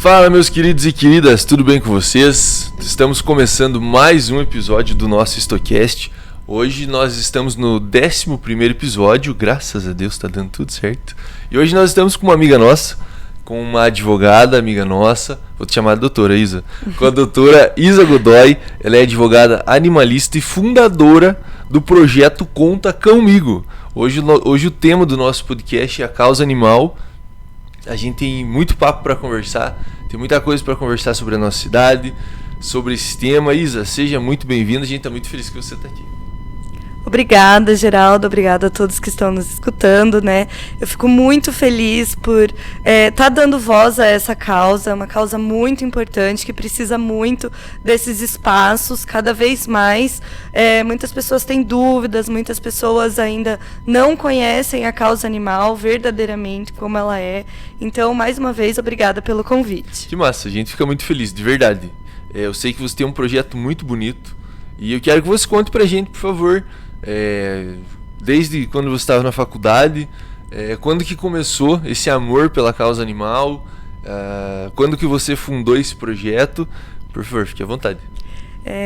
Fala, meus queridos e queridas, tudo bem com vocês? Estamos começando mais um episódio do nosso Histocast. Hoje nós estamos no 11º episódio, graças a Deus tá dando tudo certo. E hoje nós estamos com uma amiga nossa, com uma advogada amiga nossa, vou te chamar de doutora Isa, com a doutora Isa Godoy. Ela é advogada animalista e fundadora do projeto Conta Cãomigo. Hoje o tema do nosso podcast é a causa animal. A gente tem muito papo para conversar, tem muita coisa para conversar sobre a nossa cidade, sobre esse tema. Isa, seja muito bem-vinda, a gente está muito feliz que você está aqui. Obrigada, Geraldo, obrigada a todos que estão nos escutando, né? Eu fico muito feliz por estar dando voz a essa causa, uma causa muito importante, que precisa muito desses espaços, cada vez mais. Muitas pessoas têm dúvidas, muitas pessoas ainda não conhecem a causa animal verdadeiramente como ela é. Então, mais uma vez, obrigada pelo convite. Que massa, a gente fica muito feliz, de verdade. Eu sei que você tem um projeto muito bonito e eu quero que você conte pra gente, por favor, desde quando você estava na faculdade, quando que começou esse amor pela causa animal, quando que você fundou esse projeto. Por favor, fique à vontade.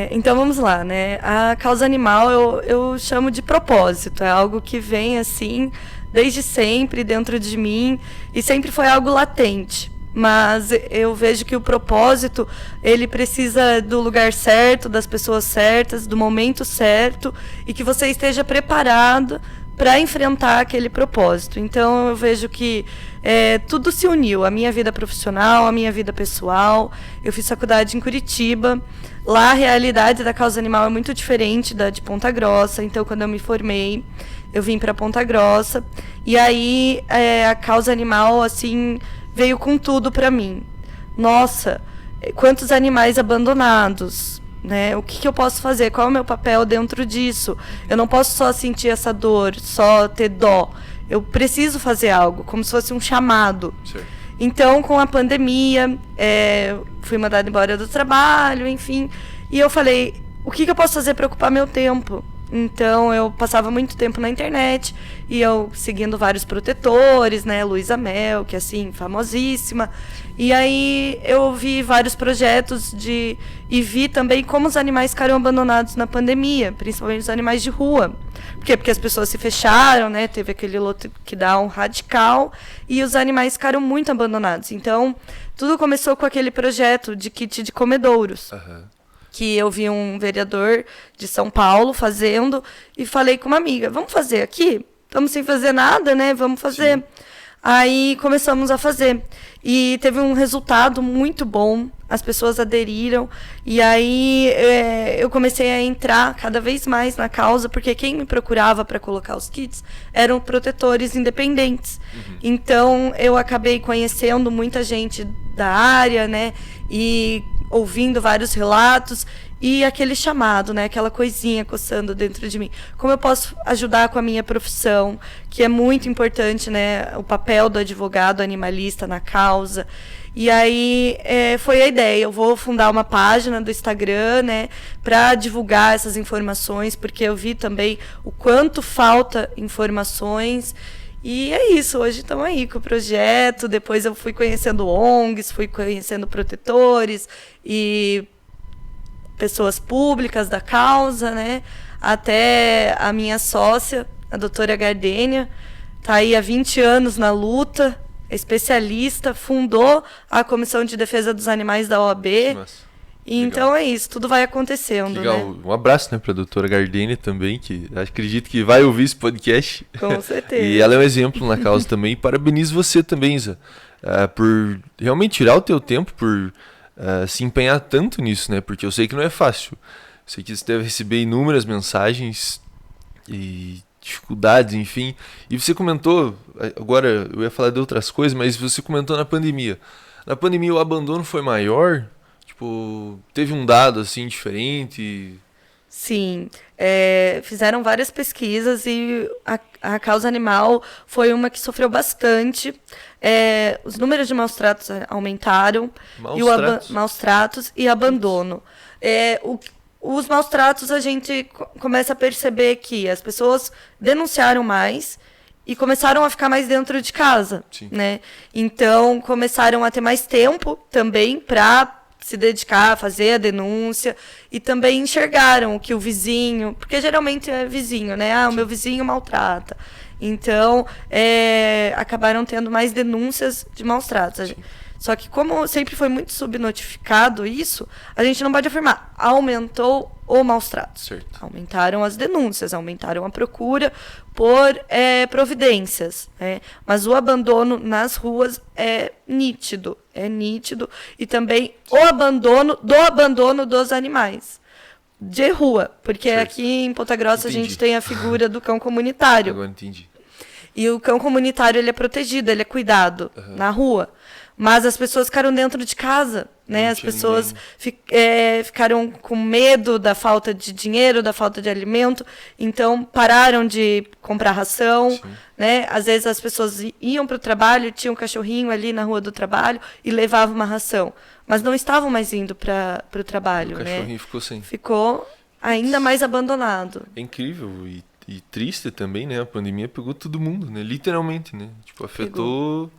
Então vamos lá, né? A causa animal eu chamo de propósito, é algo que vem assim desde sempre dentro de mim e sempre foi algo latente. Mas eu vejo que o propósito, ele precisa do lugar certo, das pessoas certas, do momento certo, e que você esteja preparado para enfrentar aquele propósito. Então eu vejo que tudo se uniu, a minha vida profissional, a minha vida pessoal. Eu fiz faculdade em Curitiba. Lá a realidade da causa animal é muito diferente da de Ponta Grossa. Então quando eu me formei, eu vim para Ponta Grossa. E aí a causa animal, assim, veio com tudo para mim. Nossa, quantos animais abandonados, né? O que eu posso fazer? Qual é o meu papel dentro disso? Eu não posso só sentir essa dor, só ter dó. Eu preciso fazer algo, como se fosse um chamado. Sim. Então, com a pandemia, fui mandada embora do trabalho, enfim. E eu falei, o que eu posso fazer para ocupar meu tempo? Então, eu passava muito tempo na internet e eu seguindo vários protetores, né? Luísa Mel, que é assim, famosíssima. E aí eu vi vários projetos e vi também como os animais ficaram abandonados na pandemia, principalmente os animais de rua. Por quê? Porque as pessoas se fecharam, né? Teve aquele lockdown radical e os animais ficaram muito abandonados. Então, tudo começou com aquele projeto de kit de comedouros. Uhum. Que eu vi um vereador de São Paulo fazendo e falei com uma amiga, vamos fazer aqui? Estamos sem fazer nada, né? Vamos fazer. Sim. Aí começamos a fazer. E teve um resultado muito bom, as pessoas aderiram. E aí eu comecei a entrar cada vez mais na causa, porque quem me procurava para colocar os kits eram protetores independentes. Uhum. Então eu acabei conhecendo muita gente da área, né? E ouvindo vários relatos e aquele chamado, né, aquela coisinha coçando dentro de mim. Como eu posso ajudar com a minha profissão, que é muito importante, né, o papel do advogado animalista na causa. E aí foi a ideia, eu vou fundar uma página do Instagram, né, para divulgar essas informações, porque eu vi também o quanto falta informações. E é isso, hoje estamos aí com o projeto, depois eu fui conhecendo ONGs, fui conhecendo protetores e pessoas públicas da causa, né? Até a minha sócia, a doutora Gardênia, está aí há 20 anos na luta, é especialista, fundou a Comissão de Defesa dos Animais da OAB. Nossa. Então é isso, tudo vai acontecendo. Legal. Né? Um abraço, né, para a doutora Gardênia também, que acredito que vai ouvir esse podcast. Com certeza. E ela é um exemplo na causa também. E parabenizo você também, Isa, por realmente tirar o teu tempo, por se empenhar tanto nisso, né? Porque eu sei que não é fácil. Eu sei que você deve receber inúmeras mensagens e dificuldades, enfim. E você comentou, agora eu ia falar de outras coisas, mas você comentou na pandemia. Na pandemia o abandono foi maior? Tipo, teve um dado assim diferente? Sim, fizeram várias pesquisas e a causa animal foi uma que sofreu bastante. Os números de maus-tratos aumentaram. Maus-tratos e abandono. Os maus-tratos a gente começa a perceber que as pessoas denunciaram mais e começaram a ficar mais dentro de casa, Sim. né? Então, começaram a ter mais tempo também para se dedicar a fazer a denúncia e também enxergaram que o vizinho, porque geralmente é vizinho, né? Ah, o meu vizinho maltrata. Então, acabaram tendo mais denúncias de maus tratos. Só que como sempre foi muito subnotificado isso, a gente não pode afirmar, aumentou o maus tratos. Certo. Aumentaram as denúncias, aumentaram a procura por providências. Mas o abandono nas ruas é nítido. E também o abandono dos animais. De rua, porque certo. Aqui em Ponta Grossa Entendi. a gente tem a figura do cão comunitário. Agora entendi. E o cão comunitário ele é protegido, ele é cuidado na rua. Mas as pessoas ficaram dentro de casa, né? As pessoas ficaram com medo da falta de dinheiro, da falta de alimento, então pararam de comprar ração, né? Às vezes as pessoas iam para o trabalho, tinha um cachorrinho ali na rua do trabalho e levavam uma ração, mas não estavam mais indo para o trabalho, O cachorrinho né? ficou sem. Ficou ainda mais abandonado. É incrível e triste também, né? A pandemia pegou todo mundo, né? Literalmente, né? Tipo, afetou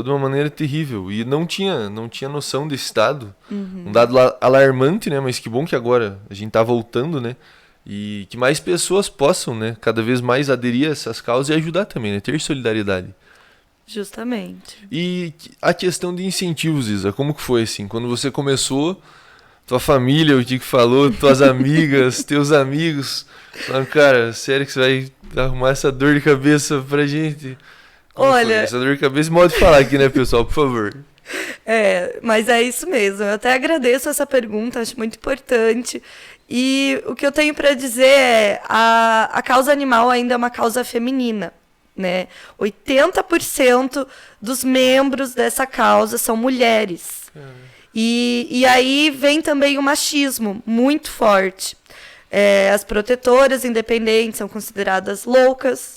de uma maneira terrível. E não tinha noção desse dado. Um dado alarmante, né? Mas que bom que agora a gente tá voltando, né? E que mais pessoas possam, né? Cada vez mais aderir a essas causas e ajudar também, né? Ter solidariedade. Justamente. E a questão de incentivos, Isa, como que foi, assim? Quando você começou, tua família, o que falou, tuas amigas, teus amigos, falaram, cara, sério que você vai arrumar essa dor de cabeça pra gente? Como Olha... foi? Essa dor de cabeça, modo de falar aqui, né, pessoal, por favor. Mas é isso mesmo. Eu até agradeço essa pergunta, acho muito importante. E o que eu tenho para dizer é a causa animal ainda é uma causa feminina, né? 80% dos membros dessa causa são mulheres. E aí vem também o machismo muito forte. As protetoras independentes são consideradas loucas.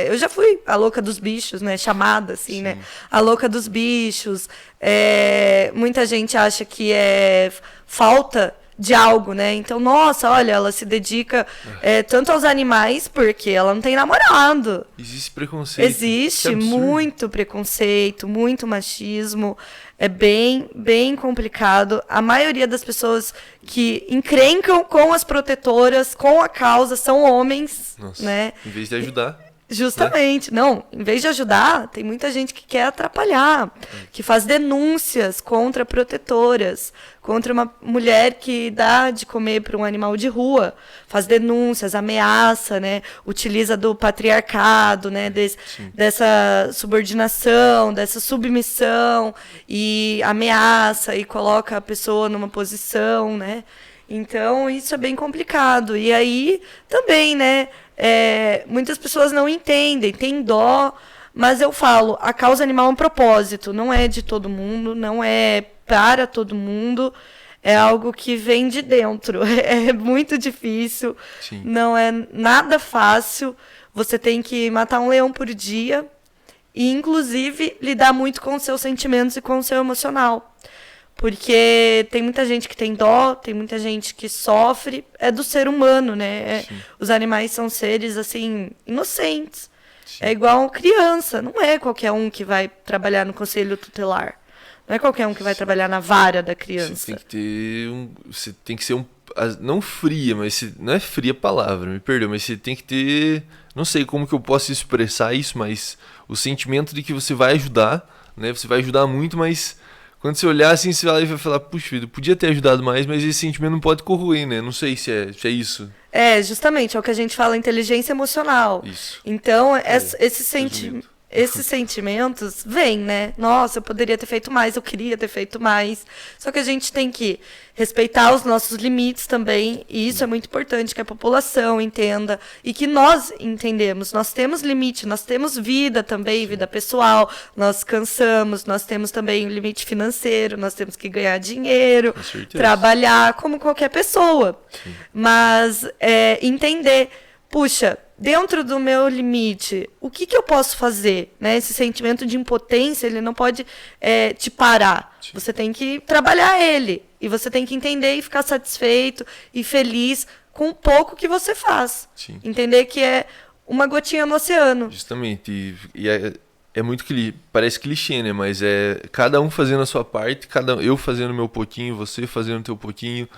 Eu já fui a louca dos bichos, né? Chamada assim, né? A louca dos bichos. Muita gente acha que é falta de algo, né? Então, nossa, olha, ela se dedica tanto aos animais porque ela não tem namorado. Existe preconceito. Existe muito preconceito, muito machismo. É bem, bem complicado. A maioria das pessoas que encrencam com as protetoras, com a causa, são homens, né? Em vez de ajudar. Justamente. Não, em vez de ajudar, tem muita gente que quer atrapalhar, que faz denúncias contra protetoras, contra uma mulher que dá de comer para um animal de rua, faz denúncias, ameaça, né? Utiliza do patriarcado, né? Dessa subordinação, dessa submissão, e ameaça e coloca a pessoa numa posição, né? Então, isso é bem complicado. E aí, também, né? Muitas pessoas não entendem, têm dó, mas eu falo, a causa animal é um propósito, não é de todo mundo, não é para todo mundo, é algo que vem de dentro. É muito difícil, não é nada fácil, você tem que matar um leão por dia e, inclusive, lidar muito com os seus sentimentos e com o seu emocional. Porque tem muita gente que tem dó, tem muita gente que sofre, é do ser humano, né? Os animais são seres, assim, inocentes. É igual criança, não é qualquer um que vai trabalhar no conselho tutelar. Não é qualquer um que vai trabalhar na vara da criança. Você tem que ser não fria, mas não é fria a palavra, me perdoa, mas você tem que ter, não sei como que eu posso expressar isso, mas o sentimento de que você vai ajudar, né? Você vai ajudar muito, mas quando você olhar assim, você vai falar, puxa vida, podia ter ajudado mais, mas esse sentimento não pode corroer, né? Não sei se é isso. Justamente, é o que a gente fala, inteligência emocional. Isso. Então, esses sentimentos vêm, né? Nossa, eu poderia ter feito mais, eu queria ter feito mais. Só que a gente tem que respeitar os nossos limites também, e isso é muito importante, que a população entenda, e que nós entendemos. Nós temos limite, nós temos vida também, vida pessoal, nós cansamos, nós temos também um limite financeiro, nós temos que ganhar dinheiro, trabalhar, como qualquer pessoa. Mas entender, puxa, dentro do meu limite, o que eu posso fazer? Né? Esse sentimento de impotência, ele não pode te parar. Você tem que trabalhar ele. E você tem que entender e ficar satisfeito e feliz com o pouco que você faz. Entender que uma gotinha no oceano. Justamente. E é muito parece clichê, né? Mas é cada um fazendo a sua parte, eu fazendo o meu pouquinho, você fazendo o teu pouquinho,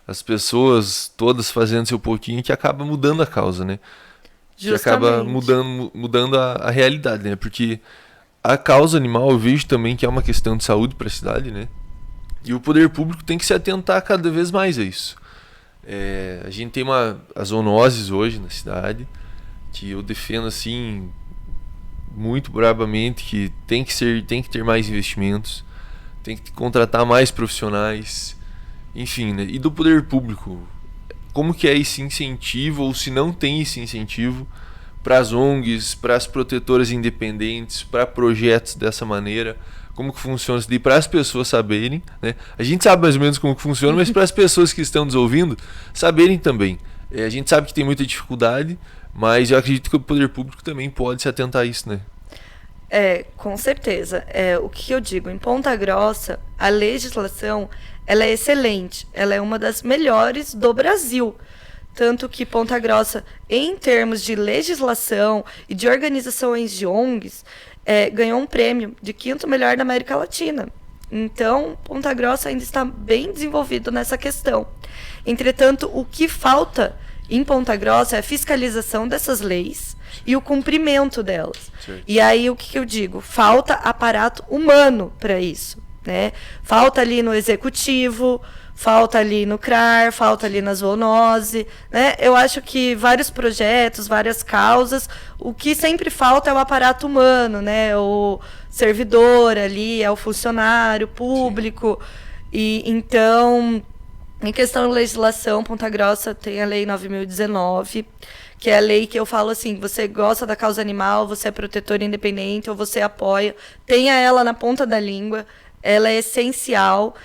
as pessoas todas fazendo seu pouquinho, que acaba mudando a causa, né? Que acaba mudando a realidade, né? Porque a causa animal eu vejo também que é uma questão de saúde para a cidade, né? E o poder público tem que se atentar cada vez mais a isso. A gente tem as zoonoses hoje na cidade, que eu defendo assim muito brabamente, que tem que ter mais investimentos, tem que contratar mais profissionais, enfim, né? E do poder público, como que é esse incentivo, ou se não tem esse incentivo para as ONGs, para as protetoras independentes, para projetos dessa maneira, como que funciona isso daí, para as pessoas saberem, né? A gente sabe mais ou menos como que funciona, mas para as pessoas que estão nos ouvindo saberem também. A gente sabe que tem muita dificuldade, mas eu acredito que o poder público também pode se atentar a isso, né? Com certeza. O que eu digo, em Ponta Grossa, a legislação ela é excelente, ela é uma das melhores do Brasil. Tanto que Ponta Grossa, em termos de legislação e de organizações de ONGs, ganhou um prêmio de 5º melhor da América Latina. Então, Ponta Grossa ainda está bem desenvolvido nessa questão. Entretanto, o que falta em Ponta Grossa é a fiscalização dessas leis e o cumprimento delas. Certo. E aí, o que eu digo? Falta aparato humano para isso, né? Falta ali no executivo, falta ali no CRAR, falta ali na zoonose, né? Eu acho que vários projetos, várias causas, o que sempre falta é o aparato humano, né? O servidor ali, é o funcionário público. E então, em questão de legislação, Ponta Grossa tem a Lei 9.019, que é a lei que eu falo assim, você gosta da causa animal, você é protetor independente ou você apoia, tenha ela na ponta da língua, ela é essencial.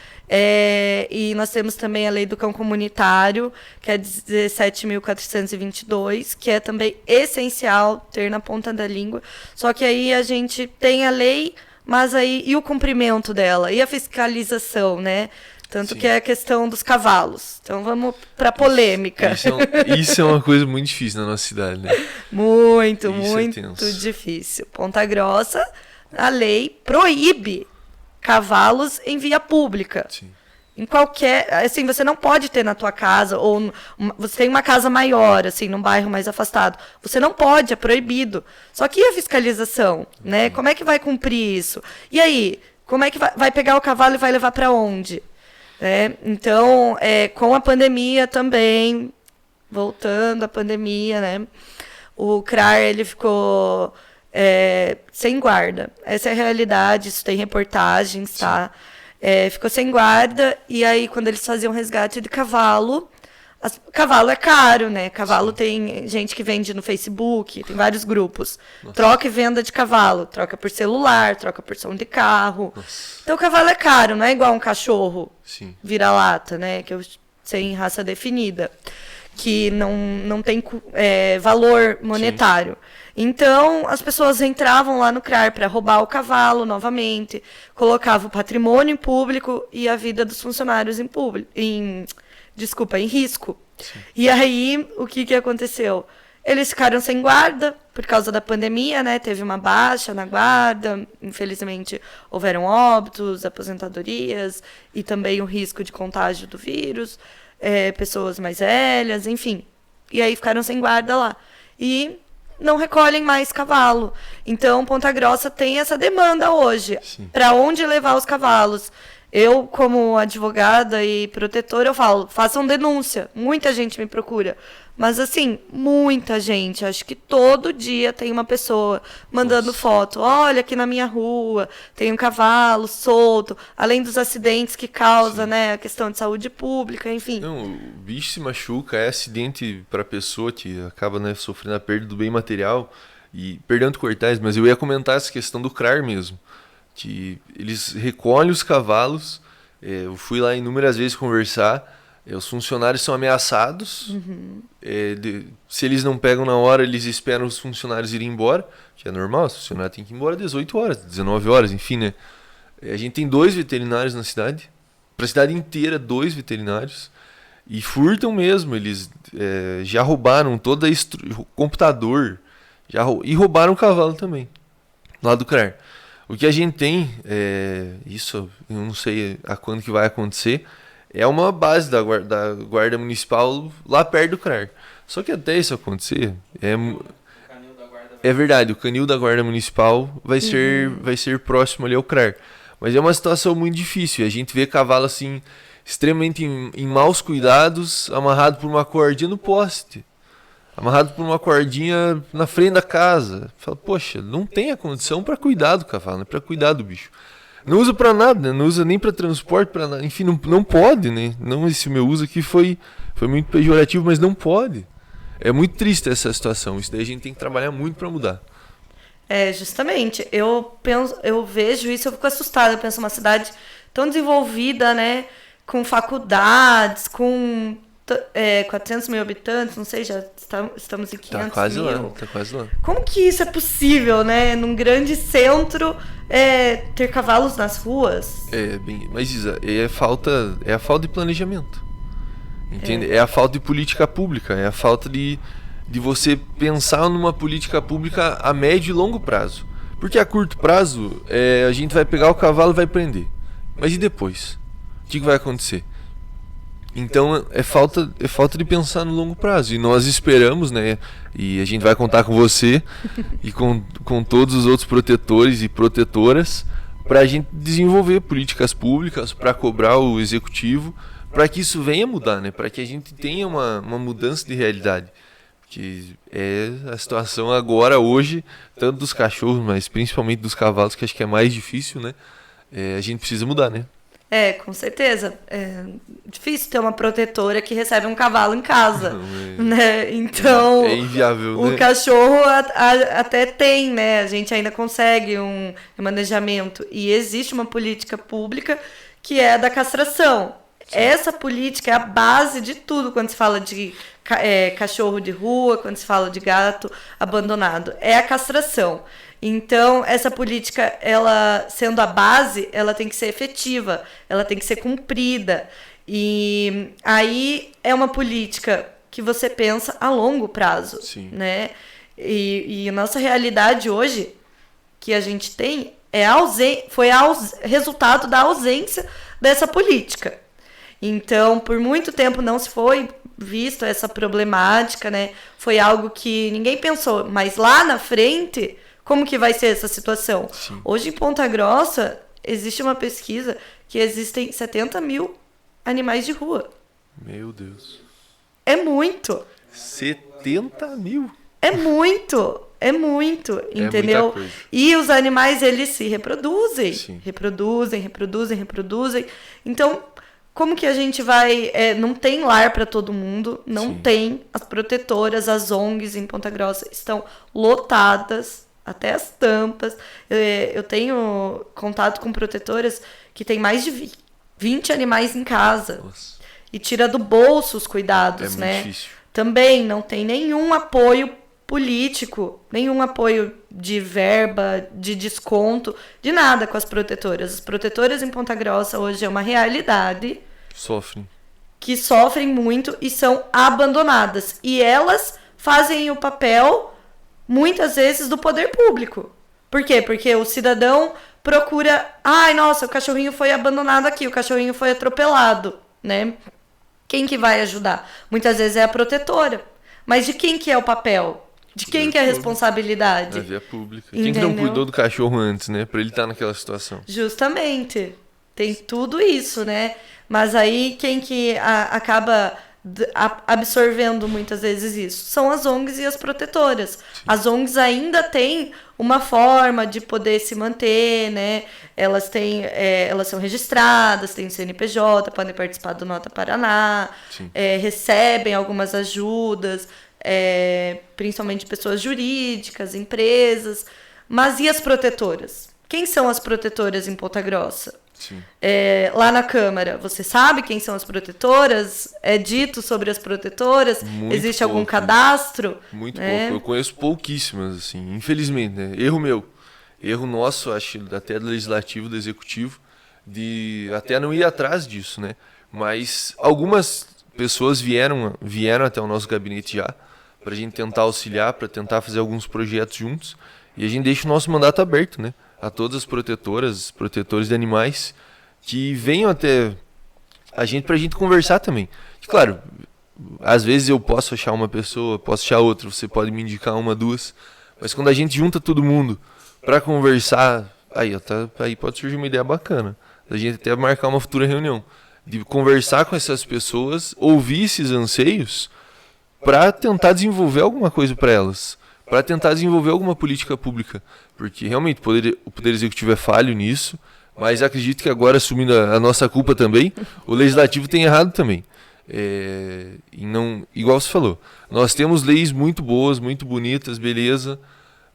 E nós temos também a Lei do Cão Comunitário, que é 17.422, que é também essencial ter na ponta da língua. Só que aí a gente tem a lei, mas aí e o cumprimento dela, e a fiscalização, né? Tanto que é a questão dos cavalos. Então vamos para a polêmica. Isso é uma coisa muito difícil na nossa cidade, né? Muito difícil. Ponta Grossa, a lei proíbe cavalos em via pública. Sim. Em qualquer, assim, você não pode ter na tua casa, ou você tem uma casa maior, assim, num bairro mais afastado. Você não pode, é proibido. Só que e a fiscalização, né? Como é que vai cumprir isso? E aí, como é que vai pegar o cavalo e vai levar para onde? Então, com a pandemia também, voltando à pandemia, né? O CRAR, ele ficou sem guarda. Essa é a realidade, isso tem reportagens, tá? Ficou sem guarda, e aí quando eles faziam resgate de cavalo, cavalo é caro, né? Cavalo tem gente que vende no Facebook, tem vários grupos. Nossa. Troca e venda de cavalo, troca por celular, troca por som de carro. Nossa. Então o cavalo é caro, não é igual um cachorro vira-lata, né? Que sem raça definida, que não tem valor monetário. Sim. Então, as pessoas entravam lá no CRAR para roubar o cavalo novamente, colocavam o patrimônio em público e a vida dos funcionários em risco. Sim. E aí, o que aconteceu? Eles ficaram sem guarda por causa da pandemia, né? Teve uma baixa na guarda, infelizmente houveram óbitos, aposentadorias e também o risco de contágio do vírus, pessoas mais velhas, enfim. E aí ficaram sem guarda lá. E não recolhem mais cavalo. Então, Ponta Grossa tem essa demanda hoje. Para onde levar os cavalos? Eu, como advogada e protetora, eu falo, façam denúncia. Muita gente me procura. Mas, assim, muita gente. Acho que todo dia tem uma pessoa mandando foto. Olha, aqui na minha rua tem um cavalo solto. Além dos acidentes que causa, né? A questão de saúde pública, enfim. Não, o bicho se machuca, é acidente para a pessoa que acaba, né, sofrendo a perda do bem material. E, perdão de cortar, mas eu ia comentar essa questão do CRAR mesmo. Que eles recolhem os cavalos. Eu fui lá inúmeras vezes conversar. Os funcionários são ameaçados. Se eles não pegam na hora, eles esperam os funcionários irem embora, que é normal, os funcionários têm que ir embora às 18 horas, 19 horas, enfim, né? A gente tem 2 veterinários na cidade, para a cidade inteira 2 veterinários, e furtam mesmo. Eles já roubaram todo o computador, E roubaram o cavalo também, lá do CRAR. O que a gente tem, isso eu não sei a quando que vai acontecer, é uma base da guarda municipal lá perto do CRAR. Só que até isso acontecer, é verdade, o canil da guarda municipal vai ser próximo ali ao CRAR. Mas é uma situação muito difícil. A gente vê cavalo assim, extremamente em maus cuidados, amarrado por uma cordinha no poste. Amarrado por uma cordinha na frente da casa. Fala, poxa, não tem a condição para cuidar do cavalo, né? Para cuidar do bicho. Não usa para nada, né? Não usa nem para transporte, para nada. Enfim, não pode, né? Não, esse meu uso aqui foi muito pejorativo, mas não pode. É muito triste essa situação. Isso daí a gente tem que trabalhar muito para mudar. Justamente. Eu vejo isso, eu fico assustada. Eu penso uma cidade tão desenvolvida, né? Com faculdades, com 400 mil habitantes, não sei, já estamos em 500 mil. Tá quase lá. Como que isso é possível, né? Num grande centro, ter cavalos nas ruas? Mas Isa, é a falta de planejamento. Entende? É a falta de política pública, é a falta de você pensar numa política pública a médio e longo prazo. Porque a curto prazo, a gente vai pegar o cavalo e vai prender. Mas e depois? O que vai acontecer? Então é falta de pensar no longo prazo. E nós esperamos, né? E a gente vai contar com você e com todos os outros protetores e protetoras para a gente desenvolver políticas públicas, para cobrar o executivo, para que isso venha mudar, né? Para que a gente tenha uma mudança de realidade. Que é a situação agora, hoje, tanto dos cachorros, mas principalmente dos cavalos, que acho que é mais difícil, né? A gente precisa mudar, né? Com certeza. É difícil ter uma protetora que recebe um cavalo em casa, né? Então, é inviável, o né? cachorro até tem, né? A gente ainda consegue um manejamento. E existe uma política pública que é a da castração. Sim. Essa política é a base de tudo quando se fala de cachorro de rua, quando se fala de gato abandonado. É a castração. Então, essa política, ela sendo a base, ela tem que ser efetiva, ela tem que ser cumprida. E aí é uma política que você pensa a longo prazo. Sim. Né? E a nossa realidade hoje, que a gente tem, foi resultado da ausência dessa política. Então, por muito tempo não se foi visto essa problemática, né? Foi algo que ninguém pensou. Mas lá na frente, como que vai ser essa situação? Sim. Hoje, em Ponta Grossa, existe uma pesquisa que existem 70 mil animais de rua. Meu Deus. É muito. 70 mil? É muito, entendeu? Muita coisa. E os animais, eles se reproduzem. Sim. Reproduzem. Então, como que a gente vai... não tem lar para todo mundo, não Sim. tem. As protetoras, as ONGs em Ponta Grossa estão lotadas até as tampas. Eu tenho contato com protetoras que tem mais de 20 animais em casa. Nossa. E tira do bolso os cuidados, É né? muito difícil. Também não tem nenhum apoio político, nenhum apoio de verba, de desconto, de nada com as protetoras. As protetoras em Ponta Grossa hoje é uma realidade. Sofrem. Que sofrem muito e são abandonadas. E elas fazem o papel, muitas vezes, do poder público. Por quê? Porque o cidadão procura... Ai, nossa, o cachorrinho foi abandonado aqui, o cachorrinho foi atropelado, né? Quem que vai ajudar? Muitas vezes é a protetora. Mas de quem que é o papel? De quem que é a responsabilidade? Na via pública. Quem que não cuidou do cachorro antes, né? Pra ele estar naquela situação. Justamente. Tem tudo isso, né? Mas aí quem que acaba absorvendo muitas vezes isso? São as ONGs e as protetoras. Sim. As ONGs ainda têm uma forma de poder se manter, né? Elas são registradas, têm CNPJ, podem participar do Nota Paraná, recebem algumas ajudas, principalmente pessoas jurídicas, empresas. Mas e as protetoras? Quem são as protetoras em Ponta Grossa? Sim. Lá na Câmara, você sabe quem são as protetoras? É dito sobre as protetoras? Muito Existe pouco, algum cadastro? Muito pouco. Eu conheço pouquíssimas, assim, infelizmente, né? Erro meu. Erro nosso, acho, até do Legislativo, do Executivo, de até não ir atrás disso, né? Mas algumas pessoas vieram até o nosso gabinete já pra gente tentar auxiliar, pra tentar fazer alguns projetos juntos. E a gente deixa o nosso mandato aberto, né? A todas as protetores de animais que venham até a gente pra gente conversar também. E, claro, às vezes eu posso achar uma pessoa, posso achar outra, você pode me indicar uma, duas. Mas quando a gente junta todo mundo pra conversar, aí pode surgir uma ideia bacana. A gente até marcar uma futura reunião. De conversar com essas pessoas, ouvir esses anseios pra tentar desenvolver alguma coisa pra elas. Pra tentar desenvolver alguma política pública. Porque realmente o Poder Executivo é falho nisso. Mas acredito que agora, assumindo a nossa culpa também, o Legislativo tem errado também. E não, igual você falou, nós temos leis muito boas, muito bonitas, beleza,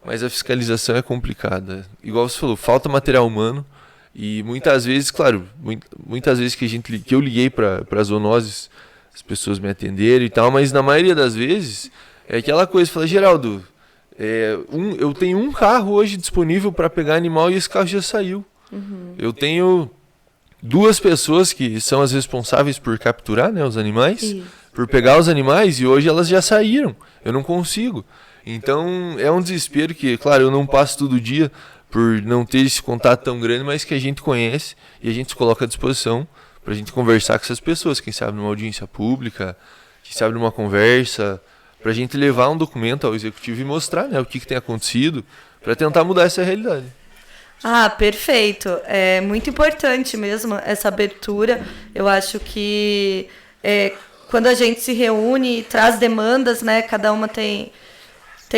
mas a fiscalização é complicada. Igual você falou, falta material humano e muitas vezes, claro, muitas vezes que eu liguei para zoonoses, as pessoas me atenderam e tal, mas na maioria das vezes é aquela coisa, fala, Geraldo, eu tenho um carro hoje disponível para pegar animal e esse carro já saiu. Eu tenho 2 pessoas que são as responsáveis por capturar, né, os animais, por pegar os animais, e hoje elas já saíram. Eu não consigo. Então é um desespero que, claro, eu não passo todo dia por não ter esse contato tão grande, mas que a gente conhece e a gente se coloca à disposição para a gente conversar com essas pessoas, quem sabe numa audiência pública, quem sabe numa conversa, para a gente levar um documento ao executivo e mostrar, né, o que tem acontecido, para tentar mudar essa realidade. Ah, perfeito. É muito importante mesmo essa abertura. Eu acho que quando a gente se reúne e traz demandas, né? Cada uma tem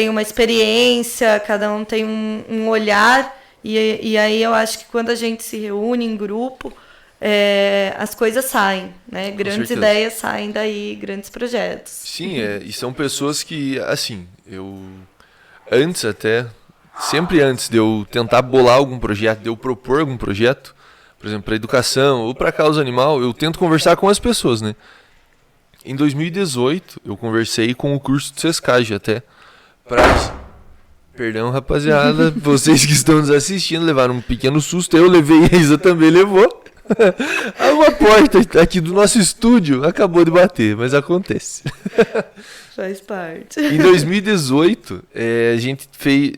uma experiência, cada um tem um olhar. E aí eu acho que quando a gente se reúne em grupo, as coisas saem, né? Grandes ideias saem daí, grandes projetos. Sim, e são pessoas que, assim, sempre antes de eu tentar bolar algum projeto, de eu propor algum projeto, por exemplo, para educação ou para causa animal, eu tento conversar com as pessoas, né? Em 2018, eu conversei com o curso de Sescage até. Perdão, rapaziada, vocês que estão nos assistindo levaram um pequeno susto, eu levei, a Isa também levou. Uma porta aqui do nosso estúdio acabou de bater, mas acontece. Faz parte. Em 2018,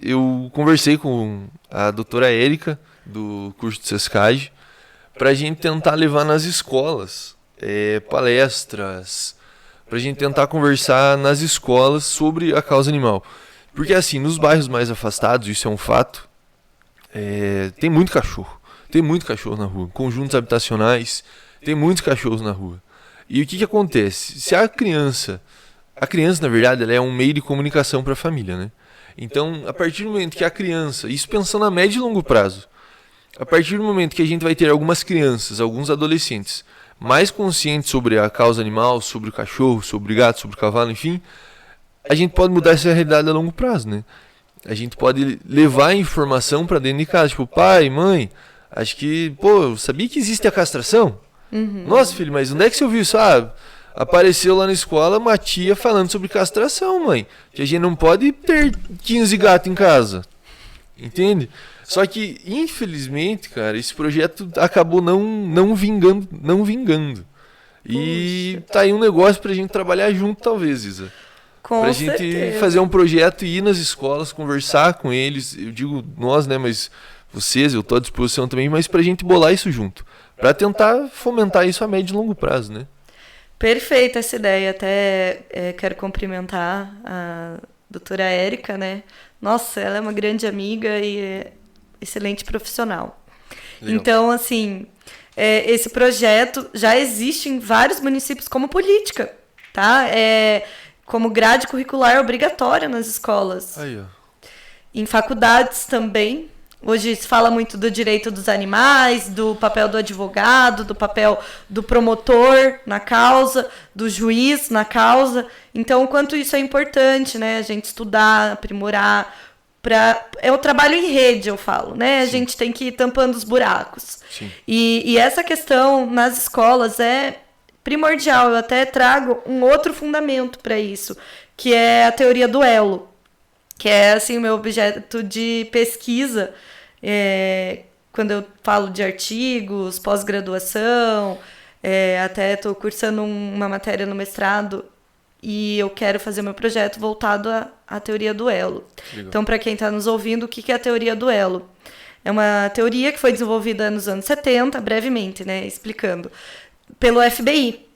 eu conversei com a doutora Érica, do curso de Sescage, para a gente tentar levar nas escolas palestras, para a gente tentar conversar nas escolas sobre a causa animal. Porque assim, nos bairros mais afastados, isso é um fato, tem muito cachorro. Tem muito cachorro na rua. Conjuntos habitacionais, tem muitos cachorros na rua. E o que acontece? Se a criança, na verdade, ela é um meio de comunicação para a família, né? Então, a partir do momento que a criança, isso pensando a médio e longo prazo, a partir do momento que a gente vai ter algumas crianças, alguns adolescentes, mais conscientes sobre a causa animal, sobre o cachorro, sobre o gato, sobre o cavalo, enfim, a gente pode mudar essa realidade a longo prazo, né? A gente pode levar a informação para dentro de casa, tipo, pai, mãe, acho que, sabia que existe a castração? Uhum. Nossa, filho, mas onde é que você ouviu isso? Apareceu lá na escola uma tia falando sobre castração, mãe. Que a gente não pode ter 15 gatos em casa. Entende? Só que, infelizmente, cara, esse projeto acabou não vingando. E tá aí um negócio pra gente trabalhar junto, talvez, Isa. Pra gente fazer um projeto e ir nas escolas, conversar com eles. Eu digo nós, né, mas vocês, eu tô à disposição também, mas pra gente bolar isso junto. Pra tentar fomentar isso a médio e longo prazo, né? Perfeita essa ideia. Até quero cumprimentar a doutora Érica, né? Nossa, ela é uma grande amiga e excelente profissional. Legal. Então, assim, esse projeto já existe em vários municípios como política, tá? Como grade curricular obrigatória nas escolas. Aí, ó. Em faculdades também. Hoje se fala muito do direito dos animais, do papel do advogado, do papel do promotor na causa, do juiz na causa. Então, o quanto isso é importante, né? A gente estudar, aprimorar. É o trabalho em rede, eu falo, né? A gente tem que ir tampando os buracos. Sim. E essa questão nas escolas é primordial. Eu até trago um outro fundamento para isso, que é a teoria do elo, que é assim o meu objeto de pesquisa quando eu falo de artigos, pós-graduação, até estou cursando uma matéria no mestrado e eu quero fazer meu projeto voltado à teoria do elo. Legal. Então, para quem está nos ouvindo, o que é a teoria do elo? É uma teoria que foi desenvolvida nos anos 70, brevemente, né, explicando, pelo FBI.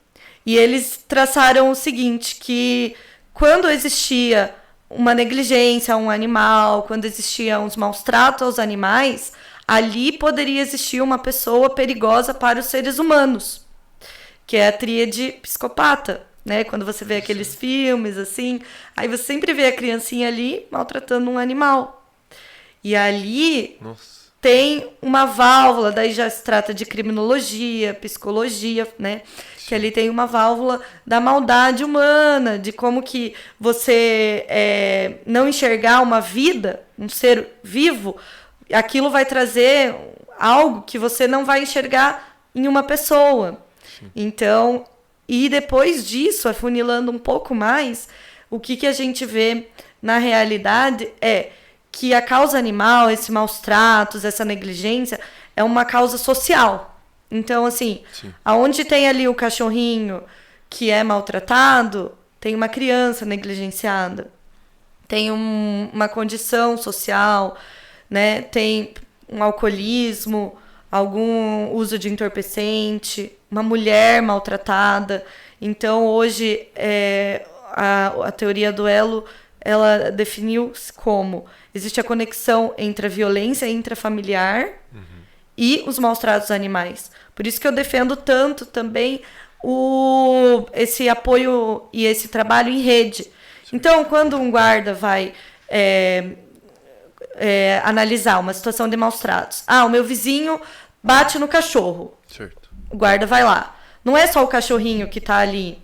E eles traçaram o seguinte, que quando existia uma negligência a um animal, quando existia uns maus tratos aos animais, ali poderia existir uma pessoa perigosa para os seres humanos, que é a tríade psicopata, né? Quando você vê aqueles filmes, assim, aí você sempre vê a criancinha ali maltratando um animal. E ali tem uma válvula, daí já se trata de criminologia, psicologia, né? Que ali tem uma válvula da maldade humana, de como que você não enxergar uma vida, um ser vivo, aquilo vai trazer algo que você não vai enxergar em uma pessoa. Sim. Então, e depois disso, afunilando um pouco mais, o que a gente vê na realidade é que a causa animal, esses maus tratos, essa negligência, é uma causa social. Então, assim, sim, aonde tem ali o cachorrinho que é maltratado, tem uma criança negligenciada, tem uma condição social, né? Tem um alcoolismo, algum uso de entorpecente, uma mulher maltratada. Então, hoje, a teoria do elo, ela definiu como existe a conexão entre a violência intrafamiliar e os maus tratos animais. Por isso que eu defendo tanto também esse apoio e esse trabalho em rede. Então, quando um guarda vai analisar uma situação de maus tratos, o meu vizinho bate no cachorro. Certo. O guarda vai lá. Não é só o cachorrinho que está ali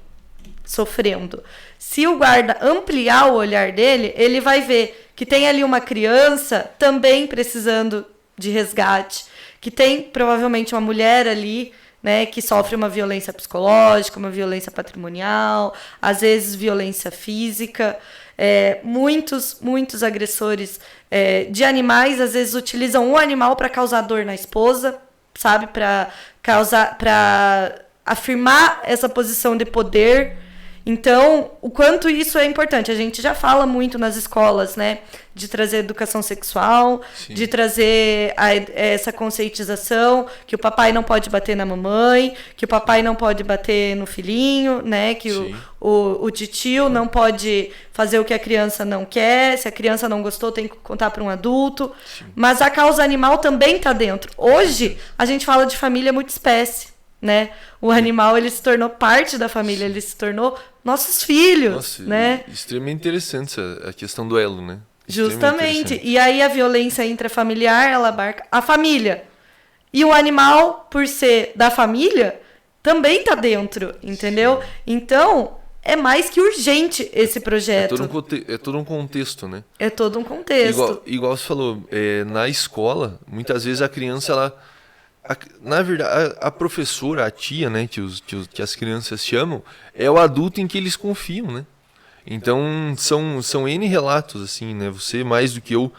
sofrendo. Se o guarda ampliar o olhar dele, ele vai ver que tem ali uma criança também precisando de resgate, que tem provavelmente uma mulher ali, né, que sofre uma violência psicológica, uma violência patrimonial, às vezes violência física. Muitos agressores de animais às vezes utilizam o animal para causar dor na esposa, sabe, para afirmar essa posição de poder. Então, o quanto isso é importante. A gente já fala muito nas escolas, né? De trazer educação sexual, sim, de trazer essa conscientização que o papai não pode bater na mamãe, que o papai não pode bater no filhinho, né? Que o titio não pode fazer o que a criança não quer. Se a criança não gostou, tem que contar para um adulto. Sim. Mas a causa animal também está dentro. Hoje, a gente fala de família multiespécie, né? O animal, ele se tornou parte da família, ele se tornou nossos filhos. Nossa, né? Extremamente interessante a questão do elo, né? Justamente. E aí a violência intrafamiliar, ela abarca a família. E o animal, por ser da família, também tá dentro, entendeu? Sim. Então, é mais que urgente esse projeto. É todo um contexto, né? É todo um contexto. Igual você falou, na escola, muitas vezes a criança, ela... na verdade, a professora, a tia, né, que as crianças chamam, é o adulto em que eles confiam, né? Então, são N relatos, assim, né? Você, mais do que eu,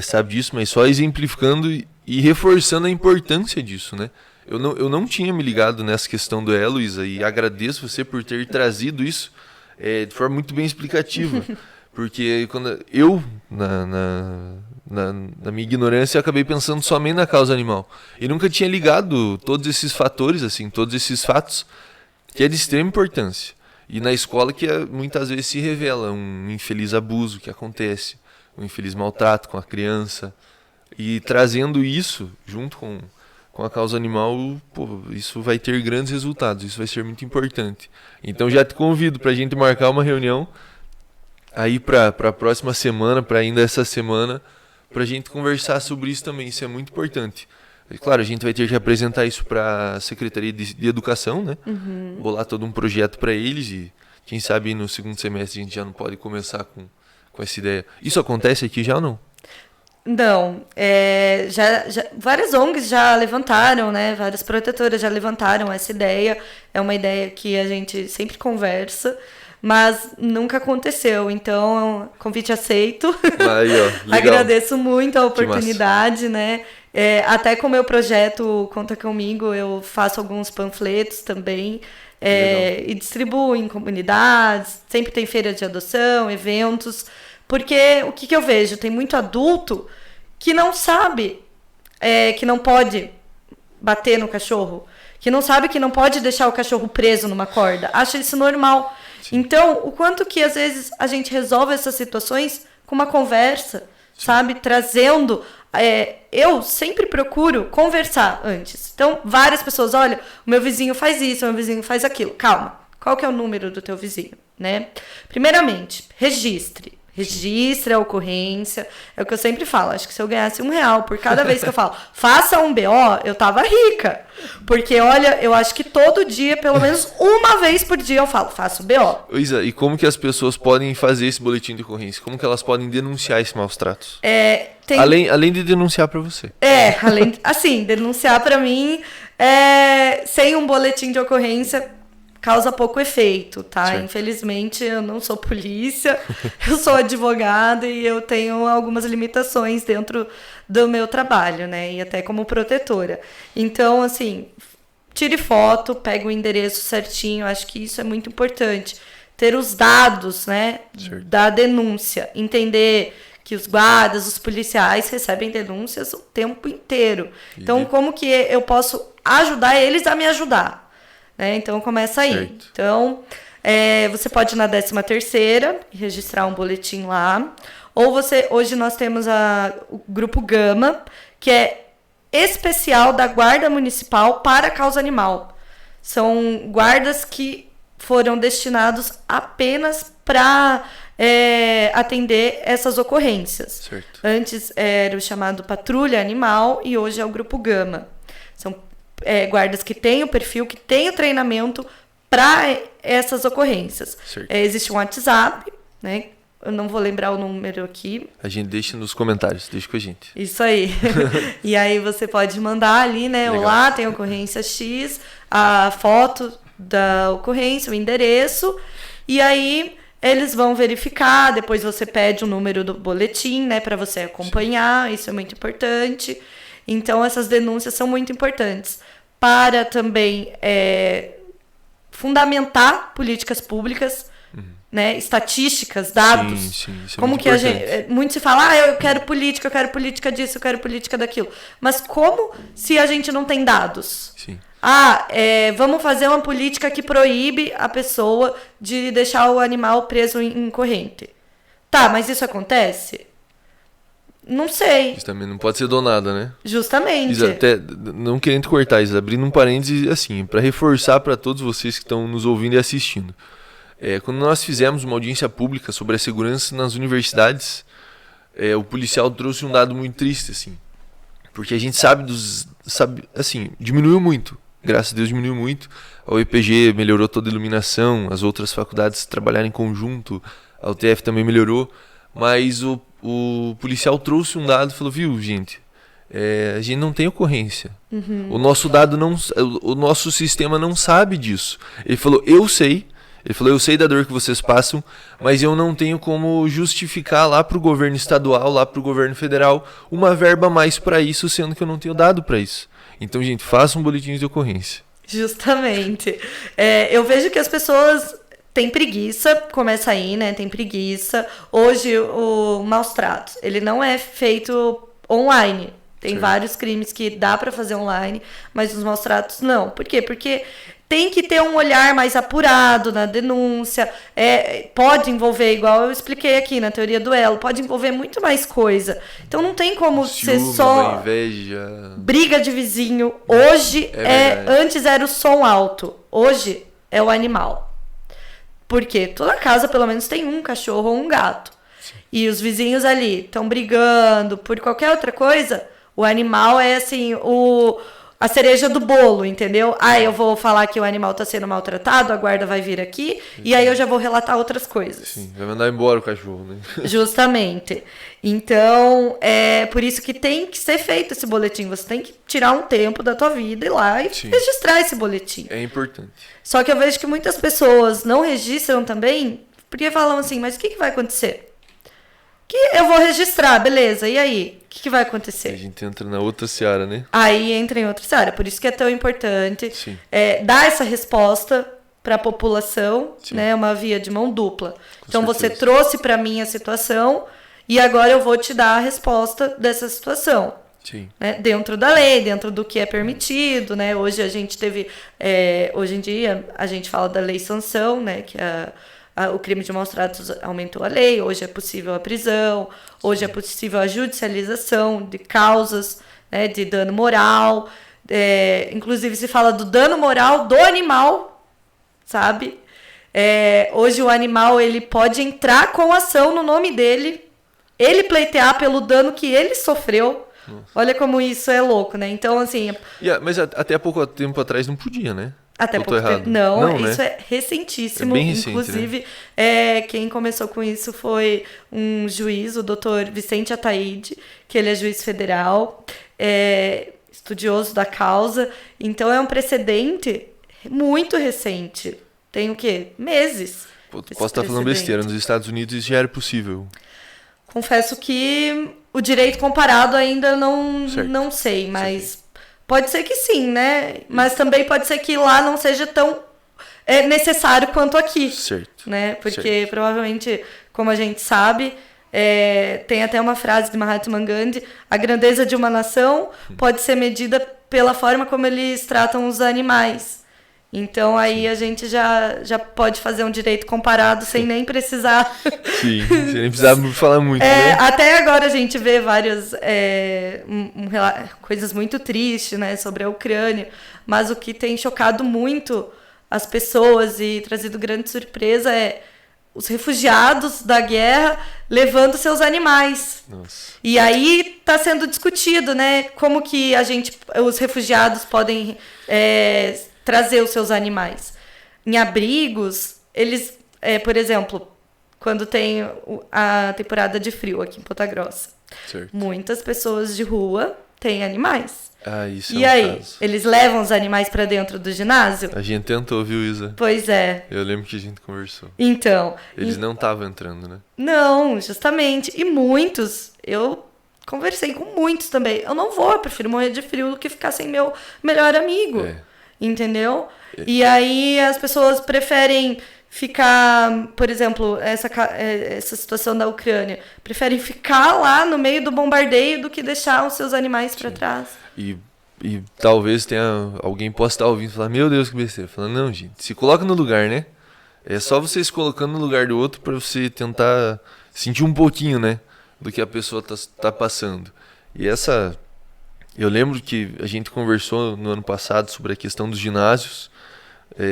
sabe disso, mas só exemplificando e reforçando a importância disso, né? Eu não tinha me ligado nessa questão do elo, Isa, e agradeço você por ter trazido isso de forma muito bem explicativa. Porque quando eu, na minha ignorância, eu acabei pensando somente na causa animal. E nunca tinha ligado todos esses fatores, assim, todos esses fatos, que é de extrema importância. E na escola que muitas vezes se revela um infeliz abuso que acontece, um infeliz maltrato com a criança. E trazendo isso junto com a causa animal, isso vai ter grandes resultados, isso vai ser muito importante. Então já te convido para a gente marcar uma reunião aí para a próxima semana, para ainda essa semana, para a gente conversar sobre isso também. Isso é muito importante. E, claro, a gente vai ter que apresentar isso para a Secretaria de Educação, né? Bolar todo um projeto para eles e quem sabe no segundo semestre a gente já não pode começar com essa ideia. Isso acontece aqui já ou não? Não, já várias ONGs já levantaram, né? Várias protetoras já levantaram essa ideia. É uma ideia que a gente sempre conversa, mas nunca aconteceu. Então, convite aceito. Aí, ó, legal. Agradeço muito a oportunidade, né? Até com o meu projeto Conta Comigo, eu faço alguns panfletos também. E distribuo em comunidades, sempre tem feira de adoção, eventos, porque o que eu vejo? Tem muito adulto que não sabe que não pode bater no cachorro, que não sabe que não pode deixar o cachorro preso numa corda, acha isso normal. Sim. Então, o quanto que às vezes a gente resolve essas situações com uma conversa, sim, sabe? Trazendo... eu sempre procuro conversar antes. Então, várias pessoas, olha, o meu vizinho faz isso, o meu vizinho faz aquilo. Calma, qual que é o número do teu vizinho, né? Primeiramente, registre a ocorrência. É o que eu sempre falo. Acho que se eu ganhasse R$1 por cada vez que eu falo, faça um BO, eu tava rica. Porque, olha, eu acho que todo dia, pelo menos uma vez por dia, eu falo, faço BO. Isa, e como que as pessoas podem fazer esse boletim de ocorrência? Como que elas podem denunciar esses maus tratos? Além de denunciar para você. Denunciar para mim, sem um boletim de ocorrência, causa pouco efeito, tá? Certo. Infelizmente, eu não sou polícia, eu sou advogada e eu tenho algumas limitações dentro do meu trabalho, né? E até como protetora. Então, assim, tire foto, pega o endereço certinho, acho que isso é muito importante. Ter os dados, né, da denúncia, entender que os guardas, os policiais recebem denúncias o tempo inteiro. Então, como que eu posso ajudar eles a me ajudar? Então, começa aí. Certo. Então, você pode ir na 13ª e registrar um boletim lá. Ou hoje nós temos o Grupo Gama, que é especial da Guarda Municipal para a causa animal. São guardas que foram destinados apenas para atender essas ocorrências. Certo. Antes era o chamado Patrulha Animal e hoje é o Grupo Gama. São guardas que têm o perfil, que têm o treinamento para essas ocorrências. Existe um WhatsApp, né? Eu não vou lembrar o número aqui. A gente deixa nos comentários, deixa com a gente. Isso aí. E aí você pode mandar ali, né? Legal. Olá, tem ocorrência X, a foto da ocorrência, o endereço, e aí eles vão verificar, depois você pede o número do boletim, né? Para você acompanhar, sim, isso é muito importante. Então, essas denúncias são muito importantes para também fundamentar políticas públicas, né, estatísticas, dados. Sim, isso é como que importante. Muito se fala, eu quero política disso, eu quero política daquilo. Mas como se a gente não tem dados? Sim. Vamos fazer uma política que proíbe a pessoa de deixar o animal preso em corrente. Tá, mas isso acontece? Não sei. Isso também não pode ser do nada, né? Justamente. Isa, até, não querendo te cortar, Isa, abrindo um parênteses assim, para reforçar para todos vocês que estão nos ouvindo e assistindo. Quando nós fizemos uma audiência pública sobre a segurança nas universidades, o policial trouxe um dado muito triste, assim. Porque a gente sabe assim, diminuiu muito. Graças a Deus diminuiu muito. A UEPG melhorou toda a iluminação, as outras faculdades trabalharam em conjunto, a UTF também melhorou, mas o policial trouxe um dado e falou, viu, gente, a gente não tem ocorrência. O nosso dado o nosso sistema não sabe disso. Ele falou, eu sei da dor que vocês passam, mas eu não tenho como justificar lá para o governo estadual, lá para o governo federal, uma verba a mais para isso, sendo que eu não tenho dado para isso. Então, gente, façam boletins de ocorrência. Justamente. Eu vejo que as pessoas têm preguiça, começa aí, né? Tem preguiça. Hoje, o maus tratos, ele não é feito online. Tem vários crimes que dá para fazer online, mas os maus tratos não. Por quê? Porque tem que ter um olhar mais apurado na denúncia, pode envolver, igual eu expliquei aqui na teoria do elo, pode envolver muito mais coisa. Então não tem como ser só inveja, briga de vizinho. Hoje antes era o som alto, hoje é o animal. Porque toda casa pelo menos tem um cachorro ou um gato. Sim. E os vizinhos ali estão brigando por qualquer outra coisa, o animal é assim, a cereja do bolo, entendeu? Eu vou falar que o animal está sendo maltratado, a guarda vai vir aqui, e aí eu já vou relatar outras coisas. Sim, vai mandar embora o cachorro, né? Justamente. Então, é por isso que tem que ser feito esse boletim. Você tem que tirar um tempo da tua vida e ir lá e registrar esse boletim. É importante. Só que eu vejo que muitas pessoas não registram também, porque falam assim, mas o que vai acontecer? que eu vou registrar, beleza, e aí? O que vai acontecer? A gente entra na outra seara, né? Aí entra em outra seara, por isso que é tão importante dar essa resposta para a população, né? Uma via de mão dupla. Então você trouxe para mim a situação e agora eu vou te dar a resposta dessa situação. Sim. Né? Dentro da lei, dentro do que é permitido, né? Hoje a gente teve, hoje em dia a gente fala da lei sanção, né? Que o crime de maus tratos aumentou a lei, hoje é possível a prisão, hoje é possível a judicialização de causas, né? De dano moral, inclusive se fala do dano moral do animal, sabe? Hoje o animal ele pode entrar com ação no nome dele, ele pleitear pelo dano que ele sofreu. Nossa. Olha como isso é louco, né? Então, assim... Mas até há pouco tempo atrás não podia, né? Até pouco tempo. Não, isso né? É recentíssimo. É bem recente, inclusive, né? Quem começou com isso foi um juiz, o doutor Vicente Ataíde, que ele é juiz federal, estudioso da causa. Então, é um precedente muito recente. Tem o quê? Meses. Posso estar falando besteira. Nos Estados Unidos isso já era possível. Confesso que o direito comparado ainda não sei, mas pode ser que sim, né? Mas também pode ser que lá não seja tão necessário quanto aqui. Certo. Né? Porque provavelmente, como a gente sabe, tem até uma frase de Mahatma Gandhi, a grandeza de uma nação pode ser medida pela forma como eles tratam os animais. Então aí a gente já pode fazer um direito comparado sem nem precisar... Sim, sem nem precisar falar muito, né? Até agora a gente vê várias coisas muito tristes, né, sobre a Ucrânia, mas o que tem chocado muito as pessoas e trazido grande surpresa é os refugiados da guerra levando seus animais. Nossa. E aí está sendo discutido, né, como que os refugiados podem... trazer os seus animais. Em abrigos, eles, por exemplo, quando tem a temporada de frio aqui em Ponta Grossa, certo. Muitas pessoas de rua têm animais. Isso e aí, caso. Eles levam os animais para dentro do ginásio? A gente tentou, viu, Isa? Pois é. Eu lembro que a gente conversou. Então... Eles não estavam entrando, né? Não, justamente. E muitos, eu conversei com muitos também. Eu não vou, eu prefiro morrer de frio do que ficar sem meu melhor amigo. Entendeu? E aí as pessoas preferem ficar, por exemplo, essa situação da Ucrânia, preferem ficar lá no meio do bombardeio do que deixar os seus animais para trás. E talvez alguém possa estar ouvindo e falar, meu Deus, que besteira. Falando, não, gente, se coloca no lugar, né? É só você se colocando no lugar do outro para você tentar sentir um pouquinho, né? Do que a pessoa tá passando. E eu lembro que a gente conversou no ano passado sobre a questão dos ginásios.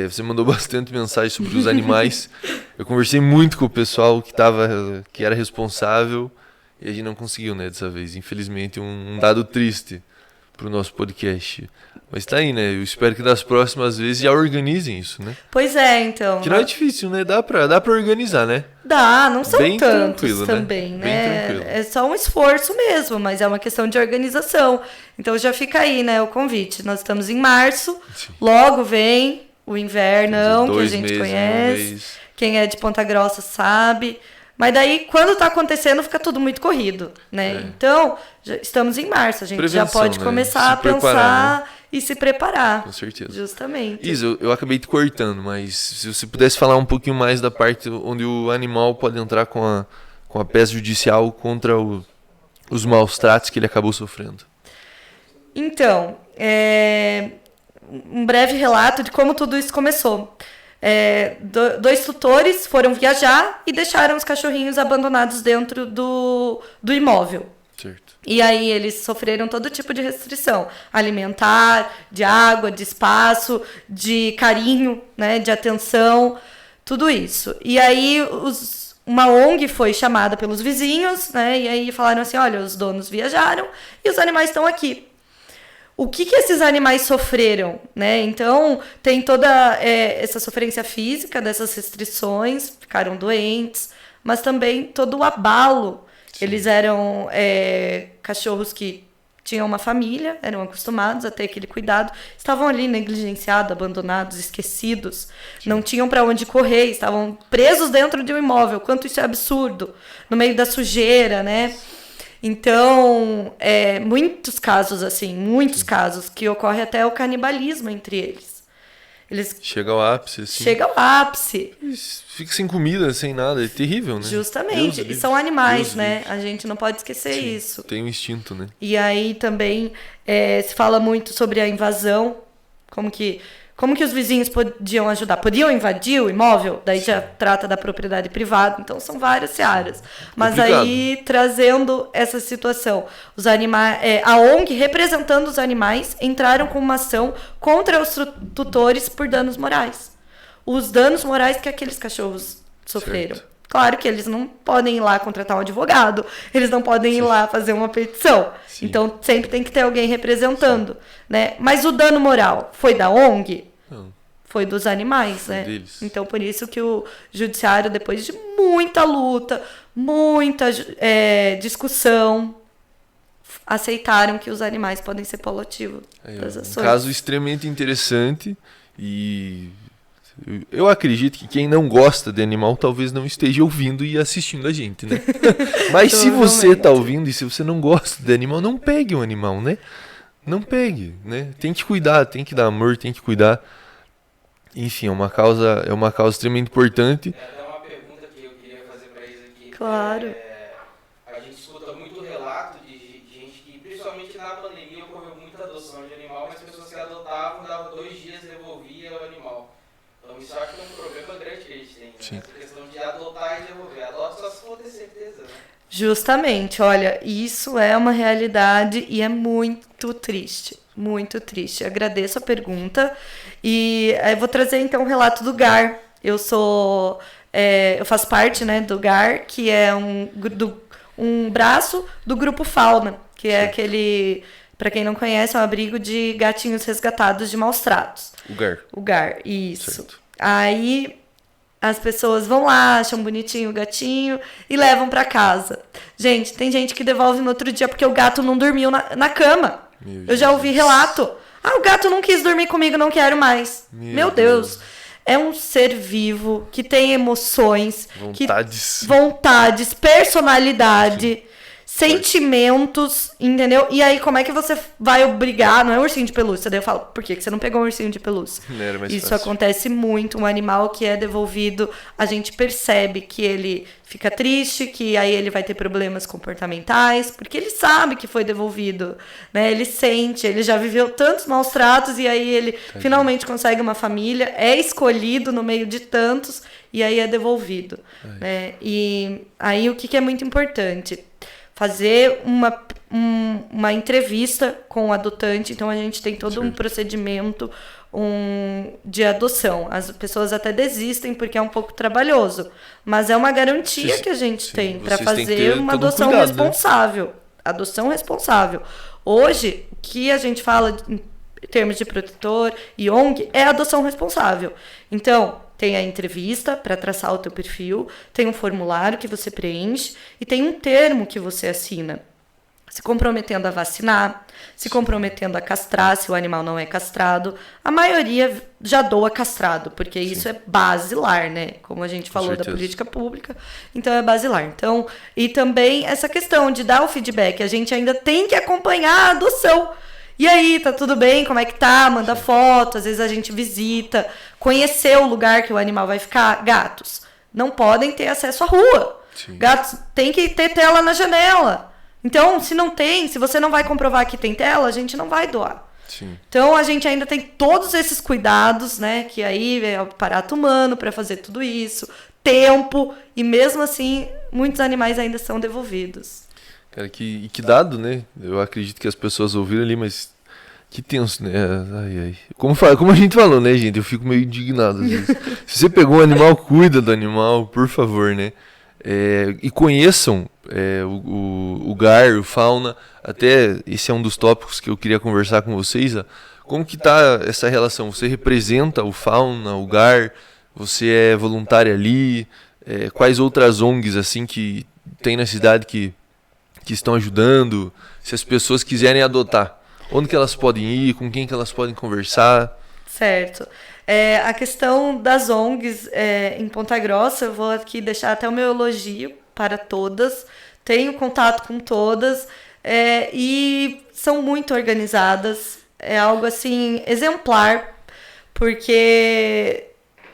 Você mandou bastante mensagem sobre os animais. Eu conversei muito com o pessoal que era responsável e a gente não conseguiu, né, dessa vez. Infelizmente, um dado triste para o nosso podcast. Mas tá aí, né? Eu espero que das próximas vezes já organizem isso, né? Pois é, então. Que não é difícil, né? Dá pra organizar, né? Dá, não são bem tantos também, né? É só um esforço mesmo, mas é uma questão de organização. Então já fica aí, né, o convite. Nós estamos em março, logo vem o invernão, que a gente conhece. Quem é de Ponta Grossa sabe. Mas daí, quando tá acontecendo, fica tudo muito corrido, né? Então, já estamos em março, a gente já pode começar a pensar, né? E se preparar. Com certeza. Justamente. Isa, eu acabei te cortando, mas se você pudesse falar um pouquinho mais da parte onde o animal pode entrar com a peça judicial contra os maus tratos que ele acabou sofrendo. Então, um breve relato de como tudo isso começou. Dois tutores foram viajar e deixaram os cachorrinhos abandonados dentro do imóvel. Certo. E aí eles sofreram todo tipo de restrição alimentar, de água, de espaço, de carinho, né, de atenção, tudo isso. E aí uma ONG foi chamada pelos vizinhos, né, e aí falaram assim, olha, os donos viajaram e os animais estão aqui. O que esses animais sofreram, né? Então, tem toda essa sofrência física dessas restrições, ficaram doentes, mas também todo o abalo. Sim. Eles eram cachorros que tinham uma família, eram acostumados a ter aquele cuidado, estavam ali negligenciados, abandonados, esquecidos, não tinham para onde correr, estavam presos dentro de um imóvel. Quanto isso é absurdo, no meio da sujeira, né? Então, muitos casos assim, muitos casos que ocorre até o canibalismo entre eles. Eles chega ao ápice, assim. Chega ao ápice. Fica sem comida, sem nada. É terrível, né? Justamente. E são animais, né? A gente não pode esquecer isso. Tem um instinto, né? E aí também se fala muito sobre a invasão. Como que os vizinhos podiam ajudar? Podiam invadir o imóvel? Daí já trata da propriedade privada. Então, são várias searas. Mas aí, trazendo essa situação, os animais, a ONG, representando os animais, entraram com uma ação contra os tutores por danos morais. Os danos morais que aqueles cachorros sofreram. Certo. Claro que eles não podem ir lá contratar um advogado, eles não podem ir lá fazer uma petição. Sim. Então, sempre tem que ter alguém representando. Né? Mas o dano moral foi da ONG? Não. Foi dos animais, né? Deles. Então, por isso que o judiciário, depois de muita luta, muita discussão, aceitaram que os animais podem ser polo ativo das ações. Um caso extremamente interessante e eu acredito que quem não gosta de animal talvez não esteja ouvindo e assistindo a gente, né? Mas se você está ouvindo e se você não gosta de animal, não pegue um animal, né? Não pegue, né? Tem que cuidar, tem que dar amor, tem que cuidar. Enfim, é uma causa extremamente importante. Até uma pergunta que eu queria fazer para eles aqui. Claro. A gente escuta muito relato de gente que, principalmente na pandemia, ocorreu muita adoção de animal, mas pessoas que adotavam, davam 2 dias e devolvia o animal. Então isso acho que é um problema grande que a gente tem, né? Essa questão de adotar e devolver. Adota só se for ter certeza, né? Justamente, olha, isso é uma realidade e é muito triste, muito triste. Agradeço a pergunta e eu vou trazer então o relato do GAR. Eu faço parte, né, do GAR, que é um braço do Grupo Fauna, que é aquele, para quem não conhece, é um abrigo de gatinhos resgatados de maus tratos. O GAR, isso. Certo. Aí as pessoas vão lá, acham bonitinho o gatinho e levam pra casa. Gente, tem gente que devolve no outro dia porque o gato não dormiu na cama. Eu já ouvi relato. O gato não quis dormir comigo, não quero mais. Meu Deus. É um ser vivo que tem emoções, vontades, personalidade, sentimentos, entendeu? E aí, como é que você vai obrigar? Não é um ursinho de pelúcia. Daí eu falo, por que você não pegou um ursinho de pelúcia? Isso acontece muito. Um animal que é devolvido, a gente percebe que ele fica triste, que aí ele vai ter problemas comportamentais, porque ele sabe que foi devolvido, né? Ele sente, ele já viveu tantos maus tratos e aí ele finalmente consegue uma família, é escolhido no meio de tantos e aí é devolvido, né? E aí o que é muito importante? Fazer uma entrevista com o adotante. Então, a gente tem todo um procedimento de adoção. As pessoas até desistem porque é um pouco trabalhoso. Mas é uma garantia que a gente tem para fazer uma adoção responsável. Né? Adoção responsável. Hoje, o que a gente fala em termos de protetor e ONG é adoção responsável. Então, tem a entrevista para traçar o teu perfil, tem um formulário que você preenche e tem um termo que você assina, se comprometendo a vacinar, se comprometendo a castrar, se o animal não é castrado. A maioria já doa castrado, porque isso é basilar, né? Como a gente falou da política pública, então é basilar. Então, e também essa questão de dar o feedback, a gente ainda tem que acompanhar a adoção. E aí, tá tudo bem? Como é que tá? Manda foto, às vezes a gente visita, conhecer o lugar que o animal vai ficar. Gatos não podem ter acesso à rua. Sim. Gatos tem que ter tela na janela. Então, se você não vai comprovar que tem tela, a gente não vai doar. Sim. Então, a gente ainda tem todos esses cuidados, né? Que aí é o aparato humano para fazer tudo isso, tempo, e mesmo assim, muitos animais ainda são devolvidos. Cara, que dado, né? Eu acredito que as pessoas ouviram ali, mas que tenso, né? Como a gente falou, né, gente? Eu fico meio indignado às vezes. Se você pegou um animal, cuida do animal, por favor, né? E conheçam o GAR, o Fauna. Até esse é um dos tópicos que eu queria conversar com vocês. Como que tá essa relação? Você representa o Fauna, o GAR? Você é voluntária ali? Quais outras ONGs assim que tem na cidade que que estão ajudando, se as pessoas quiserem adotar, onde que elas podem ir, com quem que elas podem conversar? Certo. A questão das ONGs em Ponta Grossa, eu vou aqui deixar até o meu elogio para todas. Tenho contato com todas e são muito organizadas. É algo assim exemplar, porque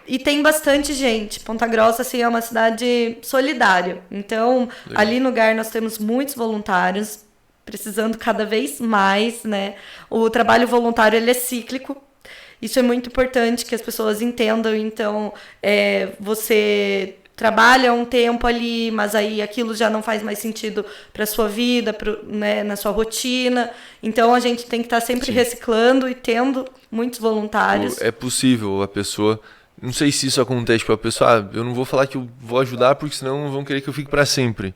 e tem bastante gente. Ponta Grossa assim, é uma cidade solidária. Então, Legal. ali no lugar nós temos muitos voluntários, precisando cada vez mais, né? O trabalho voluntário ele é cíclico. Isso é muito importante que as pessoas entendam. Então, você trabalha um tempo ali, mas aí aquilo já não faz mais sentido para a sua vida, né, na sua rotina. Então, a gente tem que estar sempre reciclando e tendo muitos voluntários. É possível a pessoa... Não sei se isso acontece com a pessoa. Eu não vou falar que eu vou ajudar, porque senão vão querer que eu fique para sempre.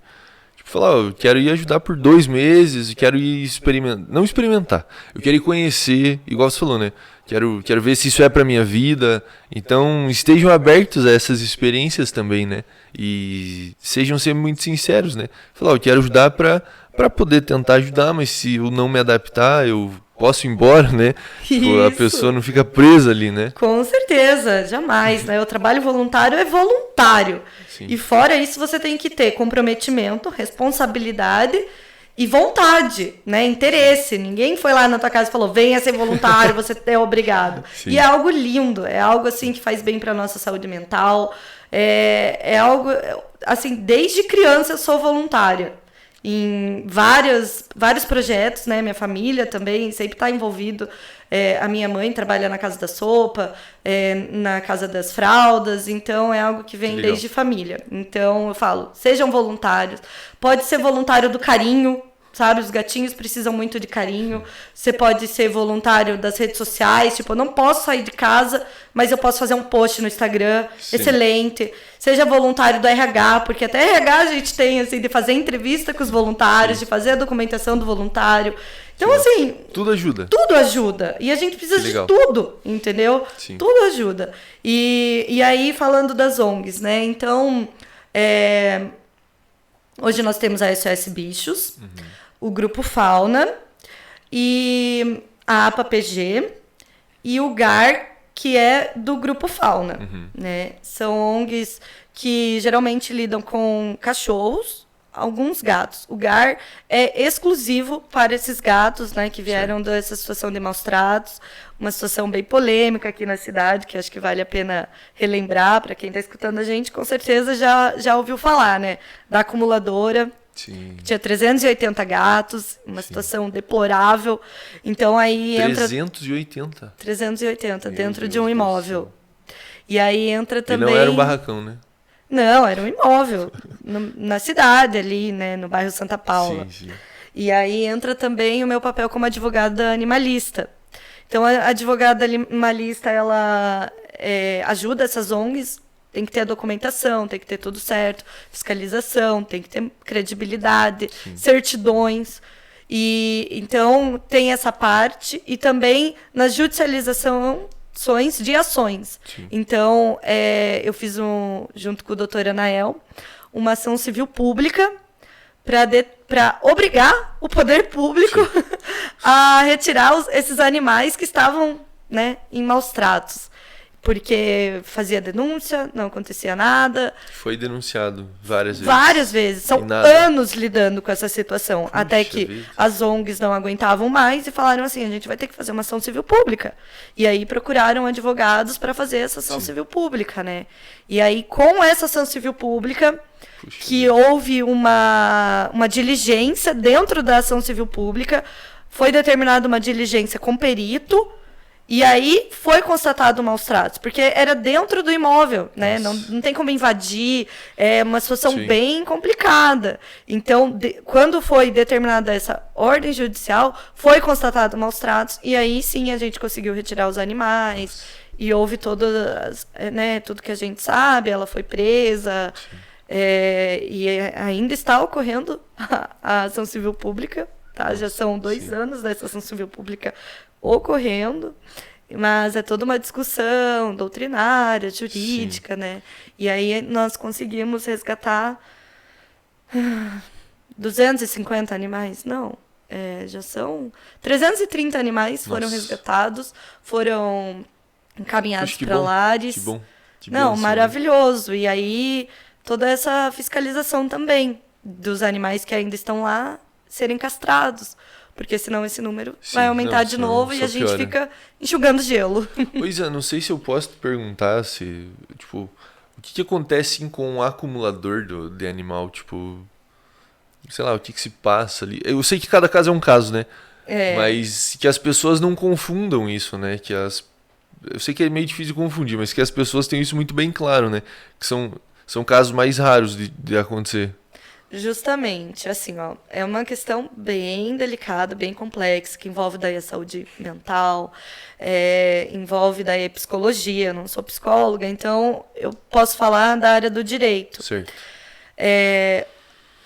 Falar, eu quero ir ajudar por 2 meses, quero ir experimentar, não experimentar, eu quero ir conhecer, igual você falou, né? Quero ver se isso é pra minha vida. Então, estejam abertos a essas experiências também, né? E sejam sempre muito sinceros, né? Falar, eu quero ajudar pra poder tentar ajudar, mas se eu não me adaptar, eu posso ir embora, né? Tipo, a pessoa não fica presa ali, né? Com certeza, jamais, né? O trabalho voluntário é voluntário. Sim. E fora isso, você tem que ter comprometimento, responsabilidade e vontade, né? Interesse. Ninguém foi lá na tua casa e falou, venha ser voluntário, você é obrigado. Sim. E é algo lindo, é algo assim que faz bem para nossa saúde mental. É algo, assim, desde criança eu sou voluntária. Em vários projetos, né? Minha família também sempre está envolvido. A minha mãe trabalha na Casa da Sopa, na Casa das Fraldas, então é algo que vem desde família. Então eu falo, sejam voluntários. Pode ser voluntário do carinho, sabe? Os gatinhos precisam muito de carinho. Você pode ser voluntário das redes sociais, tipo, eu não posso sair de casa, mas eu posso fazer um post no Instagram. Sim. Excelente. Seja voluntário do RH, porque até RH a gente tem, assim, de fazer entrevista com os voluntários, Sim. de fazer a documentação do voluntário. Então, Sim. assim... Tudo ajuda. Tudo ajuda. E a gente precisa de tudo, entendeu? Sim. Tudo ajuda. E aí, falando das ONGs, né? Então, hoje nós temos a SOS Bichos, o Grupo Fauna, e a APA-PG, e o GAR, que é do Grupo Fauna. Né? São ONGs que geralmente lidam com cachorros, alguns gatos. O GAR é exclusivo para esses gatos, né, que vieram dessa situação de maus tratos, uma situação bem polêmica aqui na cidade, que acho que vale a pena relembrar para quem está escutando a gente, com certeza já ouviu falar, né, da acumuladora. Sim. Tinha 380 gatos, uma situação deplorável. Então aí entra 380 dentro de um imóvel. E aí entra também. E não era um barracão, né? Não, era um imóvel na cidade ali, né, no bairro Santa Paula. Sim, sim. E aí entra também o meu papel como advogada animalista. Então a advogada animalista ela ajuda essas ONGs. Tem que ter a documentação, tem que ter tudo certo, fiscalização, tem que ter credibilidade, Sim. certidões. E então tem essa parte e também na judicializações de ações. Sim. Então eu fiz junto com o doutor Anael uma ação civil pública para obrigar o poder público a retirar esses animais que estavam, né, em maus tratos. Porque fazia denúncia, não acontecia nada. Foi denunciado várias vezes. Várias vezes. São anos lidando com essa situação. Puxa até que vida. As ONGs não aguentavam mais e falaram assim, a gente vai ter que fazer uma ação civil pública. E aí procuraram advogados para fazer essa ação Sim. civil pública, né? E aí, com essa ação civil pública, Puxa que vida. Houve uma diligência dentro da ação civil pública, foi determinada uma diligência com perito. E aí foi constatado maus tratos, porque era dentro do imóvel, né? Não tem como invadir, é uma situação Sim. bem complicada. Então, quando foi determinada essa ordem judicial, foi constatado maus tratos, e aí sim a gente conseguiu retirar os animais, e houve todas, né, tudo que a gente sabe, ela foi presa, e ainda está ocorrendo a ação civil pública, tá? Já são 2 Sim. anos dessa ação civil pública ocorrendo, mas é toda uma discussão doutrinária, jurídica, Sim. né? E aí nós conseguimos resgatar 250 animais? Não. Já são 330 animais foram resgatados, foram encaminhados para lares. Que bom. Não, maravilhoso. E aí, toda essa fiscalização também dos animais que ainda estão lá serem castrados. Porque senão esse número vai aumentar de novo e a gente fica enxugando gelo. Pois é, não sei se eu posso te perguntar se, tipo, o que acontece com o acumulador de animal, tipo, sei lá, o que se passa ali. Eu sei que cada caso é um caso, né? Mas que as pessoas não confundam isso, né? Eu sei que é meio difícil de confundir, mas que as pessoas tenham isso muito bem claro, né? Que são casos mais raros de acontecer. Justamente, assim, ó, é uma questão bem delicada, bem complexa, que envolve daí a saúde mental, envolve daí a psicologia. Eu não sou psicóloga, então eu posso falar da área do direito. Certo.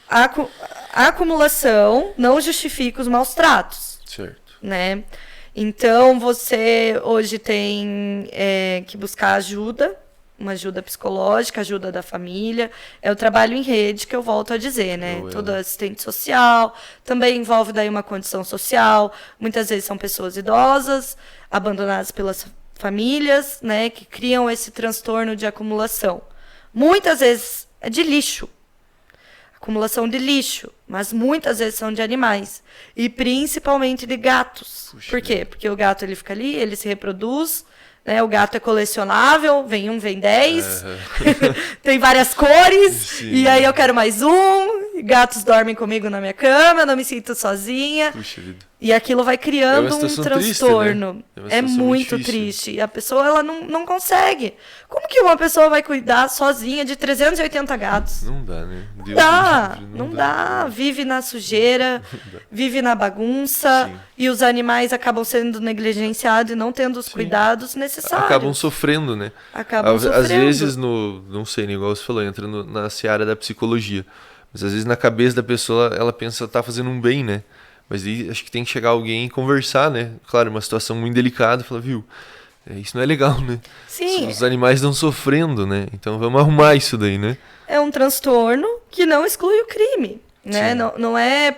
A acumulação não justifica os maus tratos. Certo. Né? Então, você hoje tem que buscar ajuda, uma ajuda psicológica, ajuda da família. É o trabalho em rede que eu volto a dizer, né? Todo assistente social, também envolve daí uma condição social. Muitas vezes são pessoas idosas, abandonadas pelas famílias, né? Que criam esse transtorno de acumulação. Muitas vezes é de lixo. Acumulação de lixo, mas muitas vezes são de animais. E principalmente de gatos. Puxa. Por quê? Porque o gato ele fica ali, ele se reproduz, né? O gato é colecionável, vem 1, vem 10, tem várias cores, Sim. E aí eu quero mais um. Gatos dormem comigo na minha cama, eu não me sinto sozinha. Puxa vida. E aquilo vai criando um transtorno. Triste, né? É muito triste. E a pessoa ela não consegue. Como que uma pessoa vai cuidar sozinha de 380 gatos? Não dá, né? Não dá. Vive na sujeira, vive na bagunça. Sim. E os animais acabam sendo negligenciados e não tendo os cuidados necessários. Acabam sofrendo, né? Às vezes, não sei, igual você falou, entra na seara da psicologia. Mas às vezes na cabeça da pessoa ela pensa tá fazendo um bem, né? Mas aí acho que tem que chegar alguém e conversar, né? Claro, uma situação muito delicada, falar, viu, isso não é legal, né? Sim. Os animais estão sofrendo, né? Então vamos arrumar isso daí, né? É um transtorno que não exclui o crime, né? Não é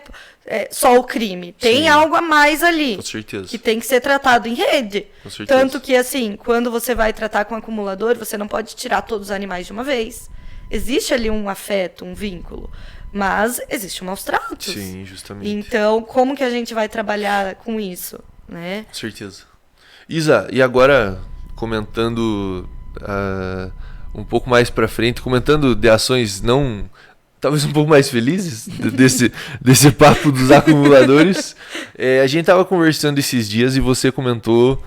só o crime. Tem Sim. algo a mais ali. Com certeza. Que tem que ser tratado em rede. Com certeza. Tanto que, assim, quando você vai tratar com acumulador, você não pode tirar todos os animais de uma vez. Existe ali um afeto, um vínculo. Mas existe maus tratos. Sim, justamente. Então, como que a gente vai trabalhar com isso, né? Com certeza. Isa, e agora comentando um pouco mais pra frente, comentando de ações não... talvez um pouco mais felizes desse papo dos acumuladores. A gente tava conversando esses dias e você comentou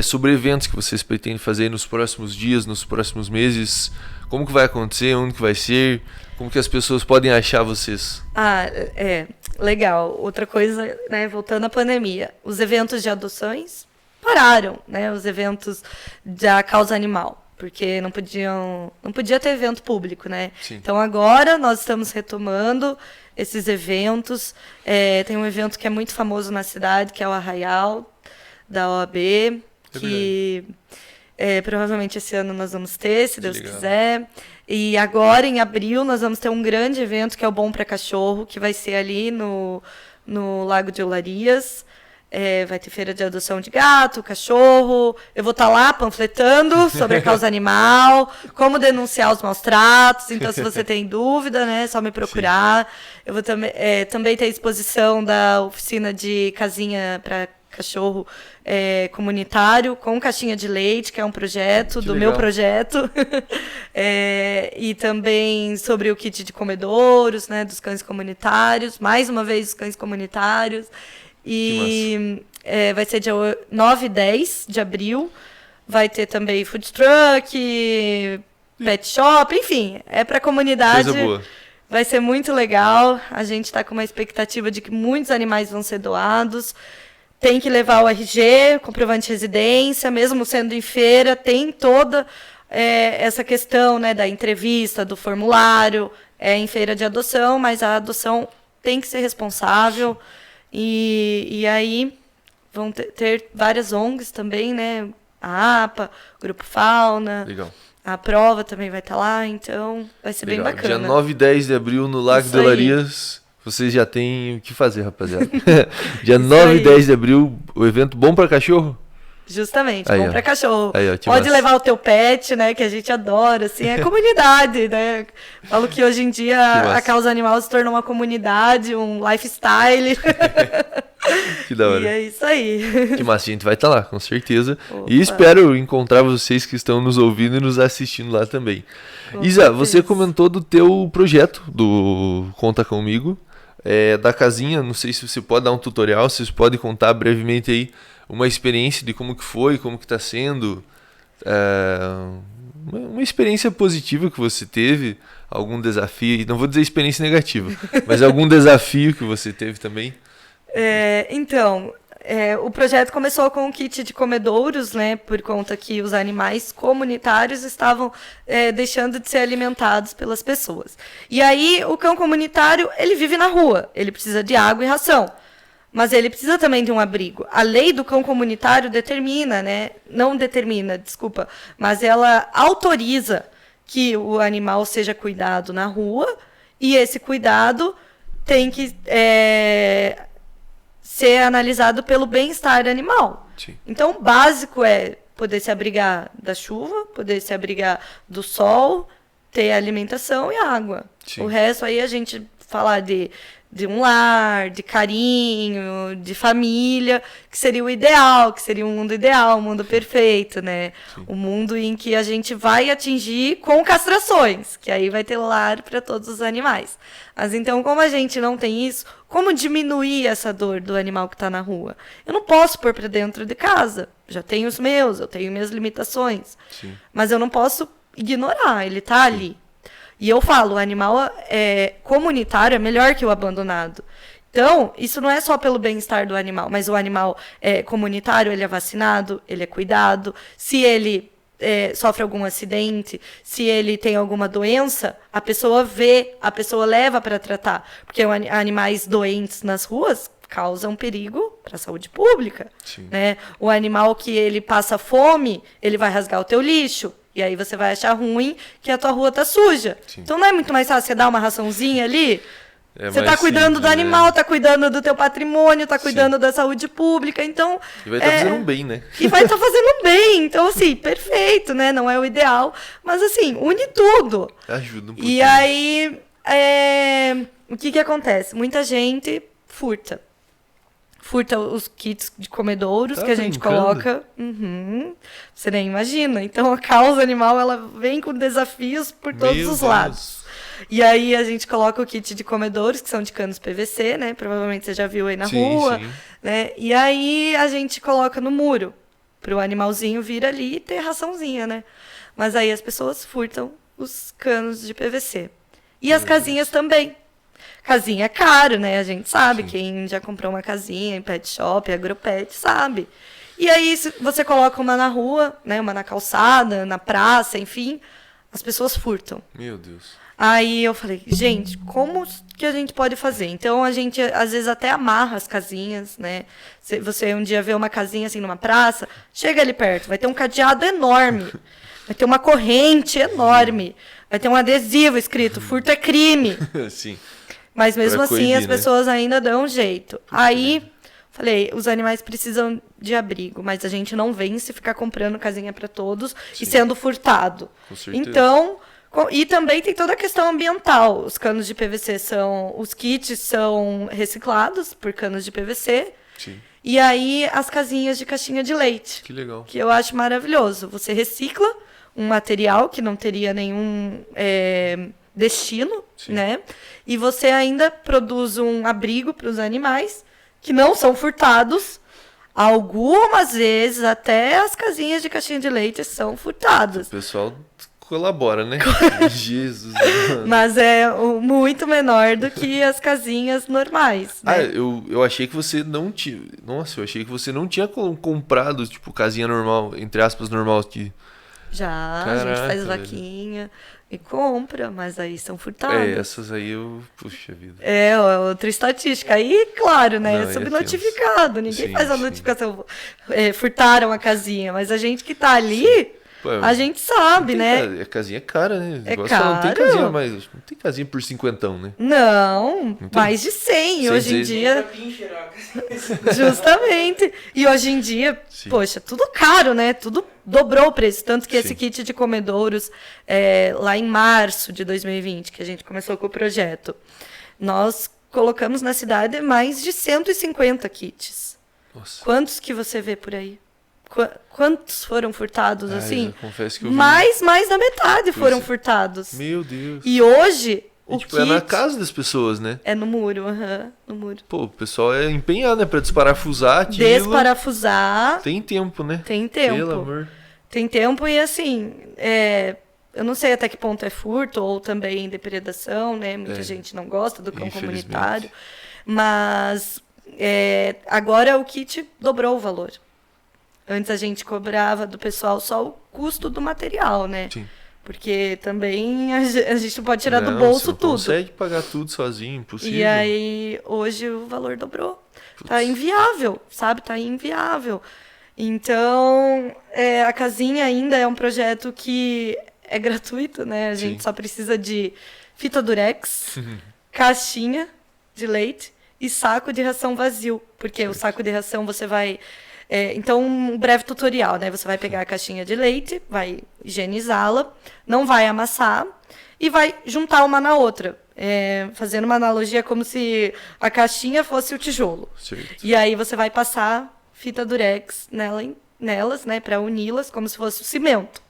sobre eventos que vocês pretendem fazer nos próximos dias, nos próximos meses. Como que vai acontecer? Onde que vai ser? Como que as pessoas podem achar vocês? Legal. Outra coisa, né, voltando à pandemia, os eventos de adoções pararam, né, os eventos da causa animal, porque não podia ter evento público, né? Sim. Então agora nós estamos retomando esses eventos. Tem um evento que é muito famoso na cidade, que é o Arraial da OAB, que provavelmente esse ano nós vamos ter, se Deus quiser. E agora, em abril, nós vamos ter um grande evento que é o Bom para Cachorro, que vai ser ali no Lago de Olarias. Vai ter feira de adoção de gato, cachorro. Eu vou estar lá panfletando sobre a causa animal, como denunciar os maus tratos. Então, se você tem dúvida, né, é só me procurar. Sim. Eu vou também ter exposição da oficina de casinha para cachorro comunitário com caixinha de leite, que é um projeto meu projeto. E também sobre o kit de comedouros, né, dos cães comunitários. Mais uma vez, os cães comunitários. E vai ser dia 9 e 10 de abril. Vai ter também food truck, pet shop, enfim, para a comunidade. Coisa boa. Vai ser muito legal. A gente está com uma expectativa de que muitos animais vão ser doados. Tem que levar o RG, comprovante de residência, mesmo sendo em feira, tem toda essa questão, né, da entrevista, do formulário, em feira de adoção, mas a adoção tem que ser responsável. E aí vão ter várias ONGs também, né? A APA, Grupo Fauna. Legal. A prova também vai estar lá, então vai ser Legal. bem bacana. Dia 9 e 10 de abril no Lago Isso de aí. Larias. Vocês já têm o que fazer, rapaziada. Dia Isso 9 aí. e 10 de abril, o evento bom pra cachorro? Justamente, Aí, bom ó. pra cachorro. Aí, ó, que Pode massa. levar o teu pet, né, que a gente adora, assim, é comunidade, né? Falo que hoje em dia massa. a causa animal se tornou uma comunidade, um lifestyle. Que da hora. E é isso aí. Que massa, a gente vai estar lá, com certeza. Opa. E espero encontrar vocês que estão nos ouvindo e nos assistindo lá também. Com Isa, certeza. você comentou do teu projeto, do Conta Comigo, da casinha. Não sei se você pode dar um tutorial, se você pode contar brevemente aí uma experiência de como que foi, como que tá sendo. Uma experiência positiva que você teve, algum desafio, não vou dizer experiência negativa, mas algum desafio que você teve também. O projeto começou com um kit de comedouros, né, por conta que os animais comunitários estavam deixando de ser alimentados pelas pessoas. E aí, o cão comunitário, ele vive na rua, ele precisa de água e ração, mas ele precisa também de um abrigo. A lei do cão comunitário determina, né, não determina, desculpa, mas ela autoriza que o animal seja cuidado na rua, e esse cuidado tem que ser analisado pelo bem-estar animal. Sim. Então, o básico é poder se abrigar da chuva, poder se abrigar do sol, ter alimentação e água. Sim. O resto aí a gente falar de um lar, de carinho, de família, que seria o ideal, que seria um mundo ideal, um mundo perfeito, né? Sim. Um mundo em que a gente vai atingir com castrações, que aí vai ter lar para todos os animais. Mas então, como a gente não tem isso, como diminuir essa dor do animal que está na rua? Eu não posso pôr para dentro de casa. Já tenho os meus, eu tenho minhas limitações. Sim. Mas eu não posso ignorar, ele está ali. E eu falo, o animal comunitário é melhor que o abandonado. Então, isso não é só pelo bem-estar do animal, mas o animal comunitário, ele é vacinado, ele é cuidado. Se ele sofre algum acidente, se ele tem alguma doença, a pessoa vê, a pessoa leva para tratar. Porque animais doentes nas ruas causam perigo para a saúde pública. Sim. Né? O animal que ele passa fome, ele vai rasgar o teu lixo. E aí você vai achar ruim que a tua rua tá suja. Sim. Então não é muito mais fácil você dar uma raçãozinha ali? Você tá mais cuidando do simples, animal, né? tá cuidando do teu patrimônio, tá cuidando da saúde pública, então... E vai estar fazendo um bem, né? E vai estar fazendo um bem. Então, assim, perfeito, né? Não é o ideal, mas assim, une tudo. Ajuda um pouquinho. E aí, o que acontece? Muita gente furta os kits de comedouros Tá que a gente brincando? coloca. Você nem imagina. Então, a causa animal, ela vem com desafios por todos Meu os Deus. lados. E aí, a gente coloca o kit de comedouros, que são de canos PVC, né? Provavelmente você já viu aí na rua. Sim. Né? E aí, a gente coloca no muro, para o animalzinho vir ali e ter raçãozinha, né? Mas aí, as pessoas furtam os canos de PVC. E as casinhas também. Casinha é caro, né? A gente sabe. Sim. Quem já comprou uma casinha em pet shop, agropet, sabe. E aí, se você coloca uma na rua, né? Uma na calçada, na praça, enfim, as pessoas furtam. Meu Deus. Aí eu falei, gente, como que a gente pode fazer? Então, a gente, às vezes, até amarra as casinhas, né? Se você um dia vê uma casinha, assim, numa praça, chega ali perto, vai ter um cadeado enorme, vai ter uma corrente enorme, vai ter um adesivo escrito, furto é crime. Sim. Mas mesmo Pra assim, coibir, as né? pessoas ainda dão um jeito. Aí, falei, os animais precisam de abrigo, mas a gente não vence ficar comprando casinha para todos e Sim. sendo furtado. Com certeza. Então, e também tem toda a questão ambiental. Os canos de PVC os kits são reciclados por canos de PVC. Sim. E aí, as casinhas de caixinha de leite, Que legal. que eu acho maravilhoso. Você recicla um material que não teria nenhum destino, Sim. né? E você ainda produz um abrigo para os animais que não são furtados. Algumas vezes, até as casinhas de caixinha de leite são furtadas. O pessoal colabora, né? Jesus. Mano. Mas é muito menor do que as casinhas normais, Ah, né? eu achei que você não tinha. Nossa, eu achei que você não tinha comprado, tipo, casinha normal, entre aspas, normal aqui. Já, a Caraca, gente faz velho. vaquinha e compra, mas aí são furtadas. Essas aí eu. Puxa vida. É, outra estatística. Aí, claro, né? Não, É aí é subnotificado. Ninguém Sim, faz a sim. notificação. Furtaram a casinha. Mas a gente que tá ali, Pô, A gente sabe, né? A casinha é cara, né? É Igual você fala, não tem caro. casinha mais. Não tem casinha por 50, né? Não, tem. mais de 100. Hoje em dizer- dia, justamente. E hoje em dia, Sim. poxa, tudo caro, né? Tudo dobrou o preço. Tanto que esse Sim. kit de comedouros, lá em março de 2020, que a gente começou com o projeto, nós colocamos na cidade mais de 150 kits. Nossa. Quantos que você vê por aí? Quantos foram furtados, assim? eu confesso que eu vi. Mais da metade foram é. furtados. Meu Deus. E hoje, E, o tipo, kit é na casa das pessoas, né? é no muro, no muro. Pô, o pessoal é empenhado, né? Pra desparafusar aquilo. Desparafusar, Tem tempo, né? tem tempo. Pelo amor. Tem tempo e, assim, eu não sei até que ponto é furto ou também depredação, né? Muita gente não gosta do cão Infelizmente. comunitário. Mas agora o kit dobrou o valor. Antes a gente cobrava do pessoal só o custo do material, né? Sim. Porque também a gente não pode tirar do Não, bolso você não tudo. consegue pagar tudo sozinho, impossível. E aí, hoje o valor dobrou. Putz. Tá inviável, sabe? Tá inviável. Então, a casinha ainda é um projeto que é gratuito, né? A gente Sim. só precisa de fita durex, caixinha de leite e saco de ração vazio. Porque o saco de ração você vai... então, um breve tutorial, né? Você vai pegar a caixinha de leite, vai higienizá-la, não vai amassar e vai juntar uma na outra. Fazendo uma analogia como se a caixinha fosse o tijolo. Certo. E aí você vai passar fita durex nelas, né? Para uni-las como se fosse o cimento.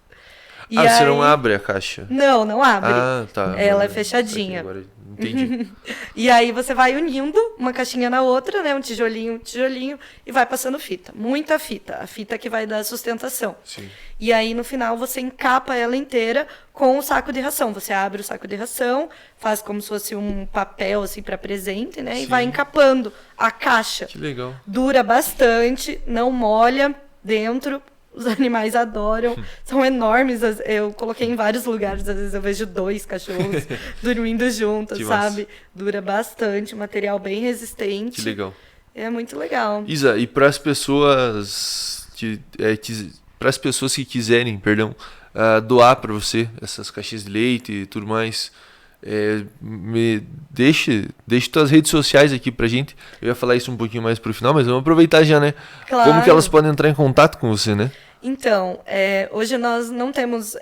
E você não aí- abre a caixa? Não abre. Ah, tá. Ela é Agora- fechadinha. Agora entendi. E aí você vai unindo uma caixinha na outra, né? Um tijolinho, e vai passando fita. Muita fita. A fita que vai dar sustentação. Sim. E aí, no final, você encapa ela inteira com o saco de ração. Você abre o saco de ração, faz como se fosse um papel, assim, para presente, né? E Sim. vai encapando a caixa. Que legal. Dura bastante, não molha dentro. Os animais adoram, são enormes. Eu coloquei em vários lugares, às vezes eu vejo 2 cachorros dormindo juntos, Que massa. sabe? Dura bastante, material bem resistente. Que legal. É muito legal. Isa, e para as pessoas que quiserem, doar para você essas caixinhas de leite e tudo mais, deixe tuas redes sociais aqui pra gente. Eu ia falar isso um pouquinho mais pro final, mas vamos aproveitar já, né? Claro. Como que elas podem entrar em contato com você, né? Então, hoje nós não temos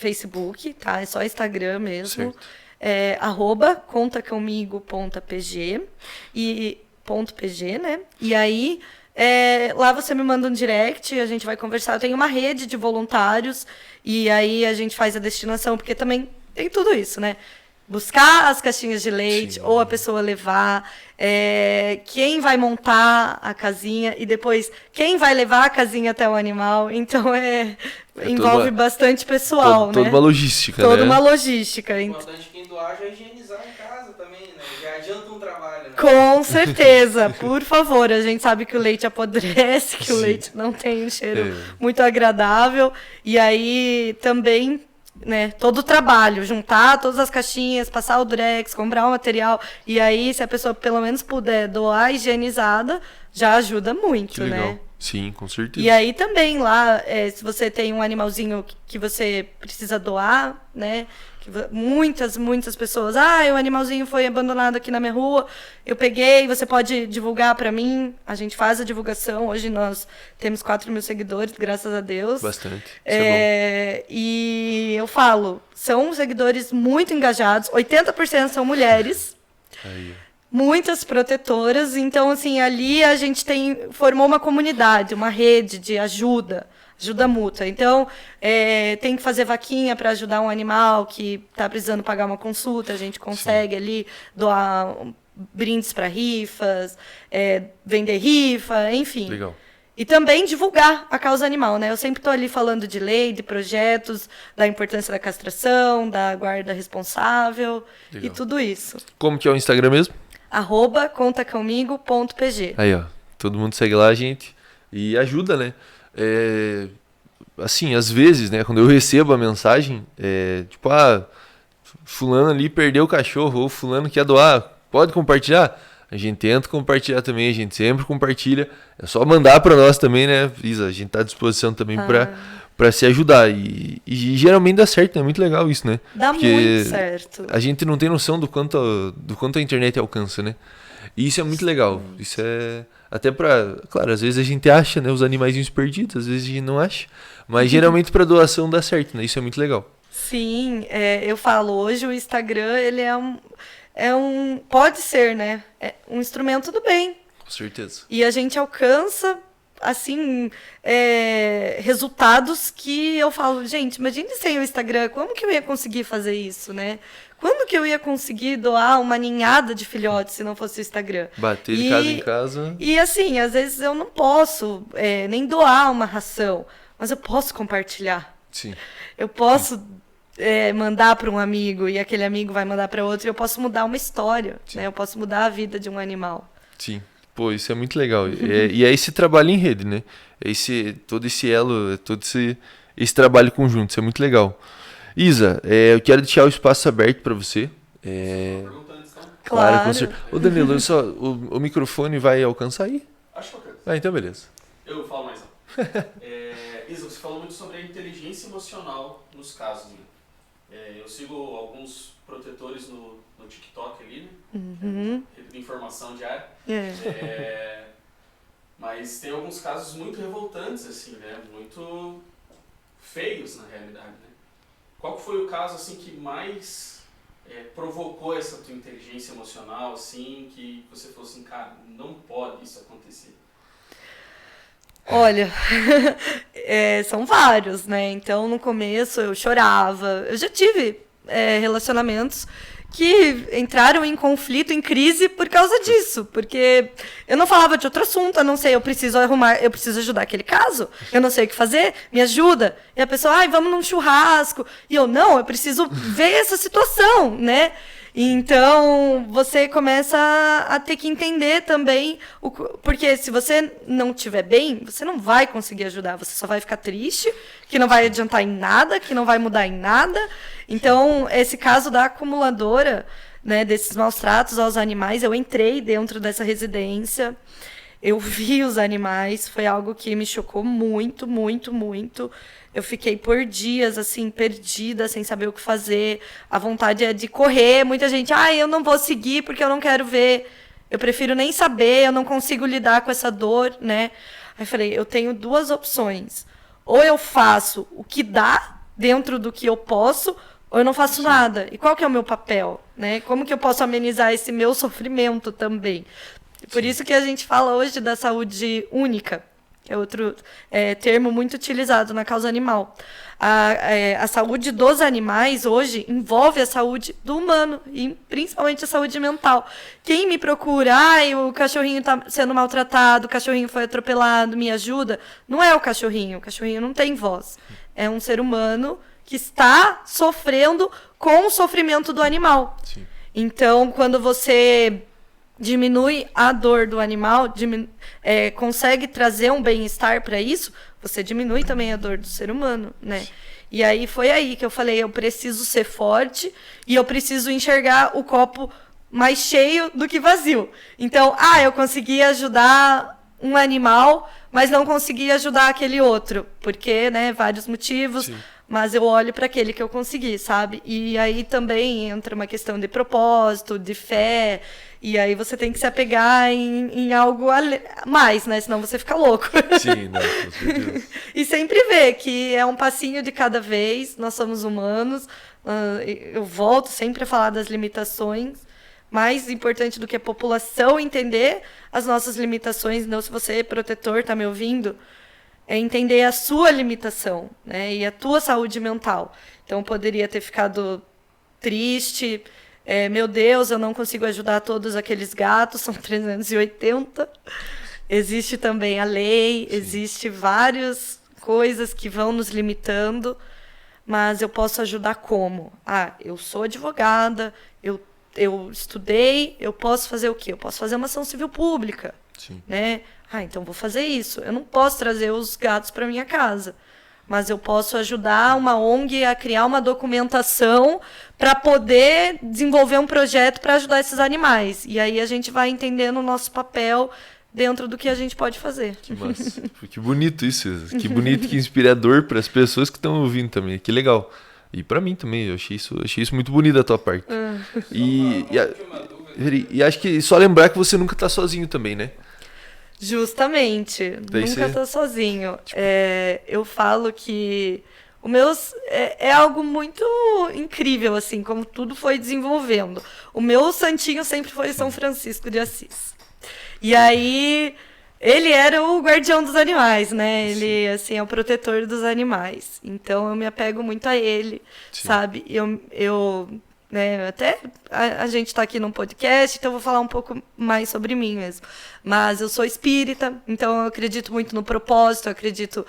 Facebook, tá? É só Instagram mesmo. @contacomigo.pg e .pg, né? E aí, lá você me manda um direct, a gente vai conversar. Eu tenho uma rede de voluntários e aí a gente faz a destinação, porque também tem tudo isso, né? Buscar as caixinhas de leite, Sim. ou a pessoa levar, quem vai montar a casinha e depois quem vai levar a casinha até o animal. Então envolve bastante pessoal, Toda né? uma logística, Toda né? uma logística. O importante quem doar já higienizar em casa também, né? Já adianta um trabalho, né? Com certeza, por favor. A gente sabe que o leite apodrece, que o Sim. leite não tem um cheiro muito agradável. E aí também, né, todo o trabalho, juntar todas as caixinhas, passar o durex, comprar o material. E aí, se a pessoa pelo menos puder doar higienizada, já ajuda muito, Que legal. né? Sim, com certeza. E aí também lá, se você tem um animalzinho que você precisa doar, né? Muitas pessoas, o animalzinho foi abandonado aqui na minha rua, eu peguei, você pode divulgar para mim, a gente faz a divulgação, hoje nós temos 4.000 seguidores, graças a Deus. Bastante. Isso é E eu falo, são seguidores muito engajados, 80% são mulheres. bom. Aí, Muitas protetoras, então assim, ali a gente formou uma comunidade, uma rede de ajuda mútua. Então, tem que fazer vaquinha para ajudar um animal que está precisando pagar uma consulta, a gente consegue ali doar brindes para rifas, vender rifa, enfim. legal. E também divulgar a causa animal, né? Eu sempre estou ali falando de lei, de projetos, da importância da castração, da guarda responsável Legal. e tudo isso. Como que é o Instagram mesmo? @contacomigo.pg. Aí, ó. Todo mundo segue lá, gente. E ajuda, né? Assim, às vezes, né? Quando eu recebo a mensagem, tipo, fulano ali perdeu o cachorro, ou fulano quer doar, pode compartilhar? A gente tenta compartilhar também, a gente sempre compartilha. É só mandar para nós também, né, Isa? A gente tá à disposição também pra se ajudar. E geralmente dá certo, né? É muito legal isso, né? Dá Porque muito certo. a gente não tem noção do quanto a internet alcança, né? E isso é muito legal. Isso é... Até pra... Claro, às vezes a gente acha, né? Os animaizinhos perdidos, às vezes a gente não acha. Mas geralmente pra doação dá certo, né? Isso é muito legal. Sim, eu falo, hoje o Instagram, ele pode ser, né? É um instrumento do bem. Com certeza. E a gente alcança, assim, resultados que eu falo, gente, imagine sem o Instagram, como que eu ia conseguir fazer isso, né? Quando que eu ia conseguir doar uma ninhada de filhotes se não fosse o Instagram? Bater de casa em casa. E assim, às vezes eu não posso nem doar uma ração, mas eu posso compartilhar. Sim. Eu posso mandar para um amigo e aquele amigo vai mandar para outro e eu posso mudar uma história, né? Eu posso mudar a vida de um animal. Sim. Pô, isso é muito legal. E é esse trabalho em rede, né? Todo esse elo, todo esse trabalho conjunto. Isso é muito legal. Isa, eu quero deixar o espaço aberto para você. Claro, com certeza. Ô Danilo, o microfone vai alcançar aí? Acho que alcança. Ah, então beleza. Eu falo mais alto. Isa, você falou muito sobre a inteligência emocional nos casos, né? Eu sigo alguns protetores no TikTok ali, né? Uhum. De informação diária. É. Mas tem alguns casos muito revoltantes, assim, né? Muito feios, na realidade, né? Qual que foi o caso, assim, que mais provocou essa tua inteligência emocional, assim, que você falou assim, cara, não pode isso acontecer? Olha, são vários, né? Então, no começo eu chorava. Eu já tive relacionamentos que entraram em conflito, em crise por causa disso. Porque eu não falava de outro assunto, eu não sei, eu preciso ajudar aquele caso, eu não sei o que fazer, me ajuda. E a pessoa, vamos num churrasco. E eu, não, eu preciso ver essa situação, né? Então, você começa a ter que entender também, porque se você não estiver bem, você não vai conseguir ajudar, você só vai ficar triste, que não vai adiantar em nada, que não vai mudar em nada. Então, esse caso da acumuladora, né, desses maus tratos aos animais, eu entrei dentro dessa residência, eu vi os animais, foi algo que me chocou muito, muito, muito. Eu fiquei por dias, assim, perdida, sem saber o que fazer. A vontade é de correr. Muita gente, eu não vou seguir porque eu não quero ver. Eu prefiro nem saber, eu não consigo lidar com essa dor, né? Aí eu falei, eu tenho duas opções. Ou eu faço o que dá dentro do que eu posso, ou eu não faço nada. E qual que é o meu papel, né? Como que eu posso amenizar esse meu sofrimento também? Por isso que a gente fala hoje da saúde única, que é outro termo muito utilizado na causa animal. A saúde dos animais hoje envolve a saúde do humano, e principalmente a saúde mental. Quem me procura, o cachorrinho está sendo maltratado, o cachorrinho foi atropelado, me ajuda, não é o cachorrinho não tem voz. É um ser humano que está sofrendo com o sofrimento do animal. Sim. Então, quando você diminui a dor do animal, consegue trazer um bem-estar para isso, você diminui também a dor do ser humano, né? E aí foi aí que eu falei, eu preciso ser forte e eu preciso enxergar o copo mais cheio do que vazio. Então, eu consegui ajudar um animal, mas não consegui ajudar aquele outro, porque, né, vários motivos. Sim. Mas eu olho para aquele que eu consegui, sabe? E aí também entra uma questão de propósito, de fé. E aí você tem que se apegar em algo mais, né? Senão você fica louco. Sim, não, com certeza. E sempre ver que é um passinho de cada vez. Nós somos humanos. Eu volto sempre a falar das limitações. Mais importante do que a população entender as nossas limitações. Não, se você, protetor, está me ouvindo, é entender a sua limitação, né? E a tua saúde mental. Então, poderia ter ficado triste. Meu Deus, eu não consigo ajudar todos aqueles gatos, são 380. Existe também a lei, existe várias coisas que vão nos limitando, mas eu posso ajudar como? Eu sou advogada, eu estudei, eu posso fazer o quê? Eu posso fazer uma ação civil pública. Sim. Né? Então vou fazer isso. Eu não posso trazer os gatos para minha casa, mas eu posso ajudar uma ONG a criar uma documentação para poder desenvolver um projeto para ajudar esses animais. E aí a gente vai entendendo o nosso papel dentro do que a gente pode fazer. Que massa. Que bonito isso. Que bonito, que inspirador para as pessoas que estão ouvindo também. Que legal. E para mim também, eu achei isso muito bonito da tua parte. E acho que só lembrar que você nunca tá sozinho também, né? Justamente. Daí nunca você- tô sozinho. Eu falo que o meu é algo muito incrível, assim, como tudo foi desenvolvendo. O meu santinho sempre foi São Francisco de Assis. E aí, ele era o guardião dos animais, né? Ele, assim, é o protetor dos animais. Então, eu me apego muito a ele, Sim. sabe? Né, até a gente tá aqui num podcast, então eu vou falar um pouco mais sobre mim mesmo. Mas eu sou espírita, então eu acredito muito no propósito, eu acredito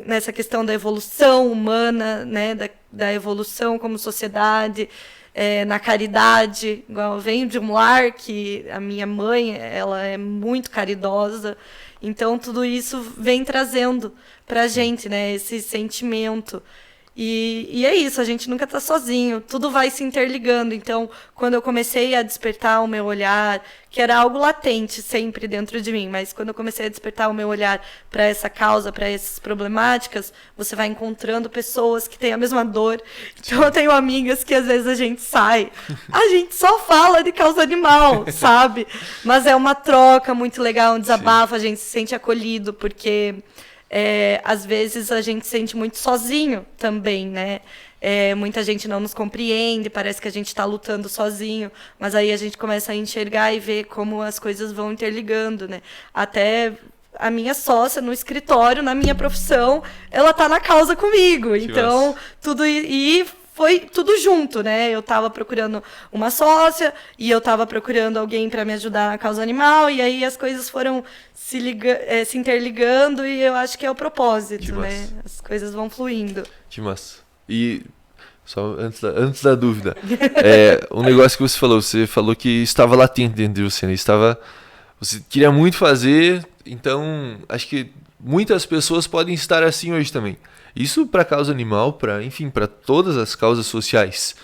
nessa questão da evolução humana, né? Da evolução como sociedade, na caridade. Igual eu venho de um lar que a minha mãe, ela é muito caridosa, então tudo isso vem trazendo pra gente, né? Esse sentimento. E é isso, a gente nunca está sozinho, tudo vai se interligando. Então, quando eu comecei a despertar o meu olhar, que era algo latente sempre dentro de mim, mas quando eu comecei a despertar o meu olhar para essa causa, para essas problemáticas, você vai encontrando pessoas que têm a mesma dor. Então, eu tenho amigas que às vezes a gente sai, a gente só fala de causa animal, sabe? Mas é uma troca muito legal, um desabafo, a gente se sente acolhido, porque... às vezes a gente se sente muito sozinho também, né? Muita gente não nos compreende, parece que a gente está lutando sozinho, mas aí a gente começa a enxergar e ver como as coisas vão interligando, né? Até a minha sócia no escritório, na minha profissão, ela tá na causa comigo. Então, tudo foi tudo junto, né? Eu estava procurando uma sócia e eu estava procurando alguém para me ajudar na causa animal, e aí as coisas foram se interligando, e eu acho que é o propósito, né? As coisas vão fluindo. Que massa. E só antes da dúvida, um negócio que você falou que estava latente dentro de você, né? Você queria muito fazer, então acho que muitas pessoas podem estar assim hoje também. Isso para a causa animal, para todas as causas sociais.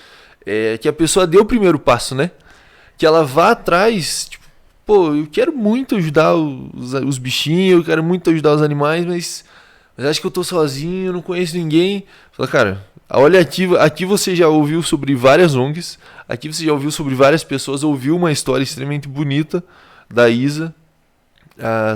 Que a pessoa dê o primeiro passo, né? Que ela vá atrás, tipo, pô, eu quero muito ajudar os bichinhos, eu quero muito ajudar os animais, mas acho que eu tô sozinho, não conheço ninguém. Fala, cara, olha, aqui você já ouviu sobre várias ONGs, aqui você já ouviu sobre várias pessoas, ouviu uma história extremamente bonita da Isa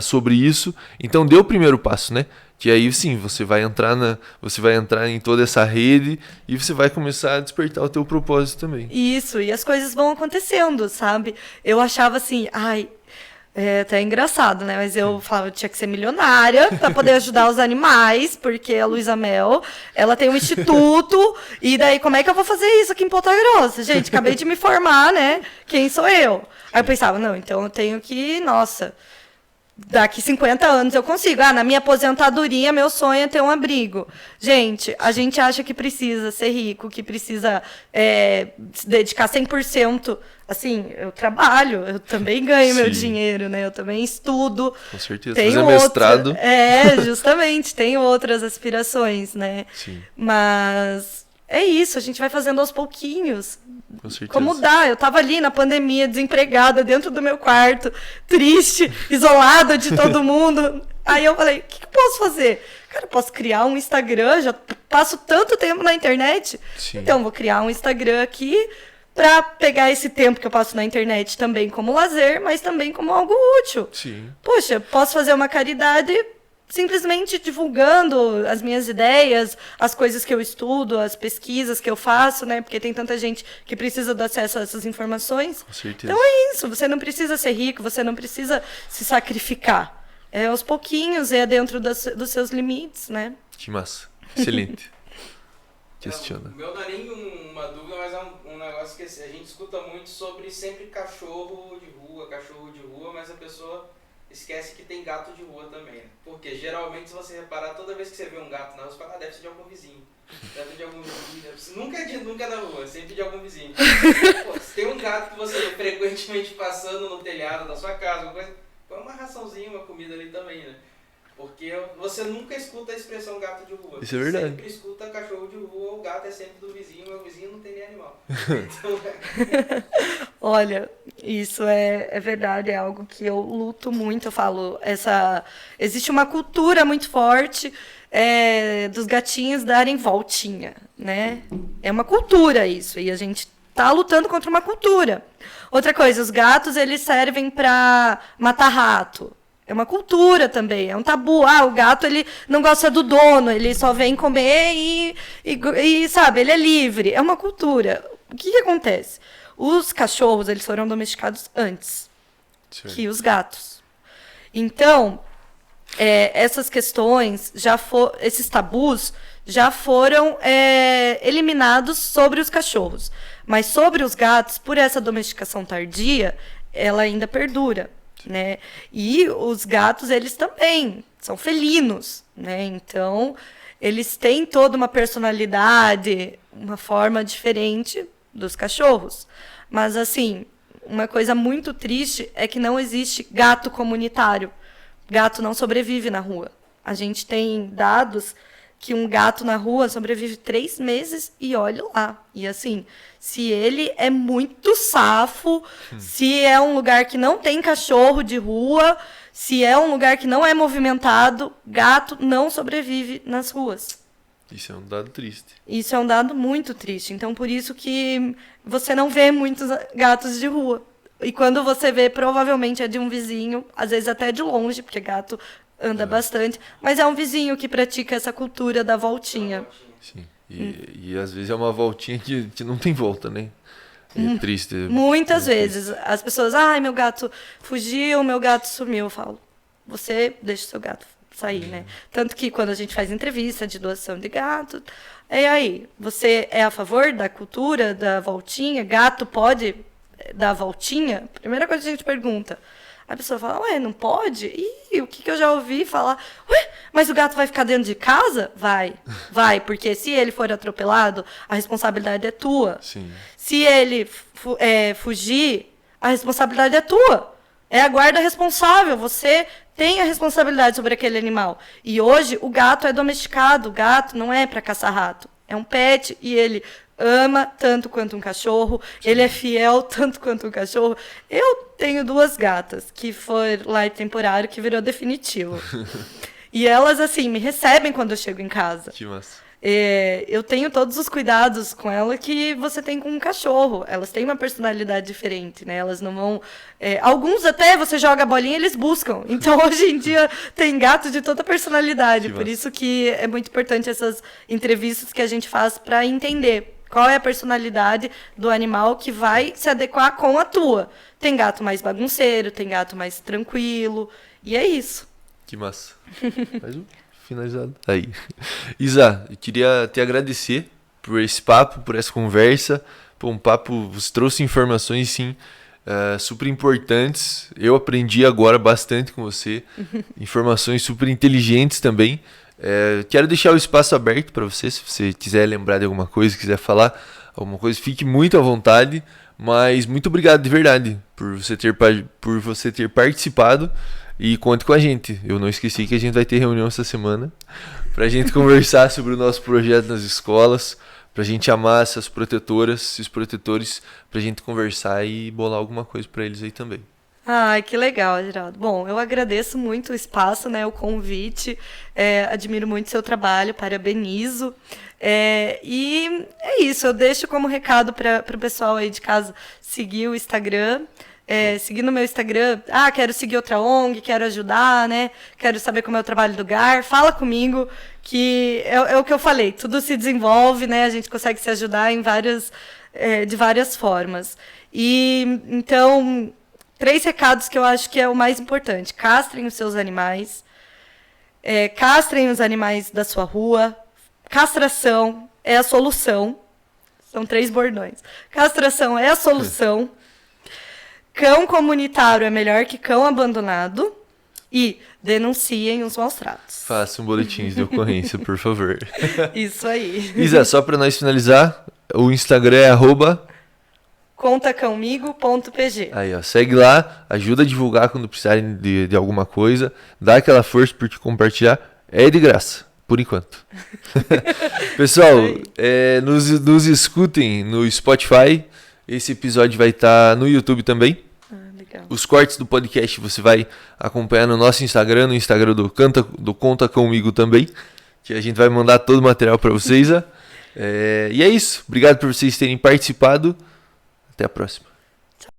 sobre isso. Então dê o primeiro passo, né? Que aí sim, você vai entrar em toda essa rede e você vai começar a despertar o teu propósito também. Isso, e as coisas vão acontecendo, sabe? Eu achava assim, até engraçado, né? Mas eu falava, eu tinha que ser milionária para poder ajudar os animais, porque a Luísa Mel, ela tem um instituto, e daí como é que eu vou fazer isso aqui em Ponta Grossa? Gente, acabei de me formar, né? Quem sou eu? Aí eu pensava, não, então eu tenho que, daqui 50 anos eu consigo. Na minha aposentadoria, meu sonho é ter um abrigo. Gente, a gente acha que precisa ser rico, que precisa se dedicar 100%. Assim, eu trabalho, eu também ganho meu dinheiro, né? Eu também estudo. Com certeza, fazer mestrado. Justamente, tenho outras aspirações, né? Sim. Mas é isso, a gente vai fazendo aos pouquinhos. Com certeza. Como dá? Eu tava ali na pandemia, desempregada, dentro do meu quarto, triste, isolada de todo mundo. Aí eu falei, o que eu posso fazer? Cara, eu posso criar um Instagram, já passo tanto tempo na internet. Sim. Então, vou criar um Instagram aqui para pegar esse tempo que eu passo na internet também como lazer, mas também como algo útil. Sim. Poxa, posso fazer uma caridade simplesmente divulgando as minhas ideias, as coisas que eu estudo, as pesquisas que eu faço, né? Porque tem tanta gente que precisa do acesso a essas informações. Com certeza. Então é isso, você não precisa ser rico, você não precisa se sacrificar. Aos pouquinhos, dentro dos seus limites, né? Que massa. Excelente. Questiona. O meu não é nem uma dúvida, mas é um negócio que a gente escuta muito sobre sempre cachorro de rua, mas a pessoa esquece que tem gato de rua também, né? Porque geralmente, se você reparar, toda vez que você vê um gato na rua, você fala, deve ser de algum vizinho. Deve ser de algum vizinho. Nunca na rua, sempre de algum vizinho. Pô, se tem um gato que você vê frequentemente passando no telhado da sua casa, alguma coisa, põe uma raçãozinha, uma comida ali também, né? Porque você nunca escuta a expressão gato de rua. Isso é verdade. Você sempre escuta cachorro de rua, o gato é sempre do vizinho, meu vizinho não tem nem animal. Então, Olha, isso é verdade, é algo que eu luto muito. Eu falo, existe uma cultura muito forte dos gatinhos darem voltinha, né? É uma cultura isso, e a gente tá lutando contra uma cultura. Outra coisa, os gatos, eles servem para matar rato. É uma cultura também, é um tabu. O gato, ele não gosta do dono, ele só vem comer e sabe, ele é livre. É uma cultura. O que acontece? Os cachorros, eles foram domesticados antes que os gatos. Então, essas questões, esses tabus, já foram eliminados sobre os cachorros. Mas sobre os gatos, por essa domesticação tardia, ela ainda perdura. Né? E os gatos, eles também são felinos, né? Então eles têm toda uma personalidade, uma forma diferente dos cachorros. Mas assim, uma coisa muito triste é que não existe gato comunitário. Gato não sobrevive na rua. A gente tem dados que um gato na rua sobrevive 3 meses e olha lá. E assim, se ele é muito safo, se é um lugar que não tem cachorro de rua, se é um lugar que não é movimentado, gato não sobrevive nas ruas. Isso é um dado triste. Isso é um dado muito triste. Então, por isso que você não vê muitos gatos de rua. E quando você vê, provavelmente é de um vizinho, às vezes até de longe, porque gato anda bastante, mas é um vizinho que pratica essa cultura da voltinha. Sim. E às vezes é uma voltinha que não tem volta, né? É triste. Muitas vezes. As pessoas, meu gato fugiu, meu gato sumiu. Eu falo, você deixa o seu gato sair, né? Tanto que quando a gente faz entrevista de doação de gato, e aí, você é a favor da cultura da voltinha? Gato pode dar voltinha? Primeira coisa que a gente pergunta. A pessoa fala, não pode? Ih, o que eu já ouvi falar? Mas o gato vai ficar dentro de casa? Vai, porque se ele for atropelado, a responsabilidade é tua. Sim. Se ele fugir, a responsabilidade é tua. É a guarda responsável, você tem a responsabilidade sobre aquele animal. E hoje o gato é domesticado, o gato não é para caçar rato. É um pet e ele ama tanto quanto um cachorro, ele é fiel tanto quanto um cachorro. Eu tenho 2 gatas, que foi lar temporário, que virou definitivo. E elas, assim, me recebem quando eu chego em casa. Que massa. Eu tenho todos os cuidados com ela que você tem com um cachorro. Elas têm uma personalidade diferente, né? Elas não vão... alguns até você joga a bolinha e eles buscam. Então, hoje em dia, tem gato de toda personalidade. Por isso que é muito importante essas entrevistas que a gente faz para entender qual é a personalidade do animal que vai se adequar com a tua. Tem gato mais bagunceiro, tem gato mais tranquilo. E é isso. Que massa. Mais um finalizado. Aí. Isa, eu queria te agradecer por esse papo, por essa conversa. Um papo, você trouxe informações, sim, super importantes. Eu aprendi agora bastante com você. Informações super inteligentes também. Quero deixar o espaço aberto para você, se você quiser lembrar de alguma coisa, quiser falar alguma coisa, fique muito à vontade, mas muito obrigado de verdade por você ter participado e conte com a gente. Eu não esqueci que a gente vai ter reunião essa semana para a gente conversar sobre o nosso projeto nas escolas, para a gente amar essas protetoras, esses protetores, para a gente conversar e bolar alguma coisa para eles aí também. Ai, que legal, Geraldo. Bom, eu agradeço muito o espaço, né, o convite, admiro muito o seu trabalho, parabenizo. E é isso, eu deixo como recado para o pessoal aí de casa seguir o Instagram, seguir no meu Instagram. Quero seguir outra ONG, quero ajudar, né? Quero saber como é o trabalho do GAR. Fala comigo, que é o que eu falei, tudo se desenvolve, né? A gente consegue se ajudar de várias formas. E então... 3 recados que eu acho que é o mais importante. Castrem os seus animais. Castrem os animais da sua rua. Castração é a solução. São 3 bordões. Castração é a solução. Cão comunitário é melhor que cão abandonado. E denunciem os maus tratos. Façam boletins de ocorrência, por favor. Isso aí. Isa, só para nós finalizar, o Instagram é contacomigo.pg. Aí, ó, segue lá, ajuda a divulgar quando precisarem de alguma coisa, dá aquela força por te compartilhar, é de graça, por enquanto. Pessoal, nos escutem no Spotify, esse episódio vai estar no YouTube também. Legal. Os cortes do podcast você vai acompanhar no nosso Instagram, no Instagram do Conta Comigo também, que a gente vai mandar todo o material para vocês. E é isso, obrigado por vocês terem participado, até a próxima.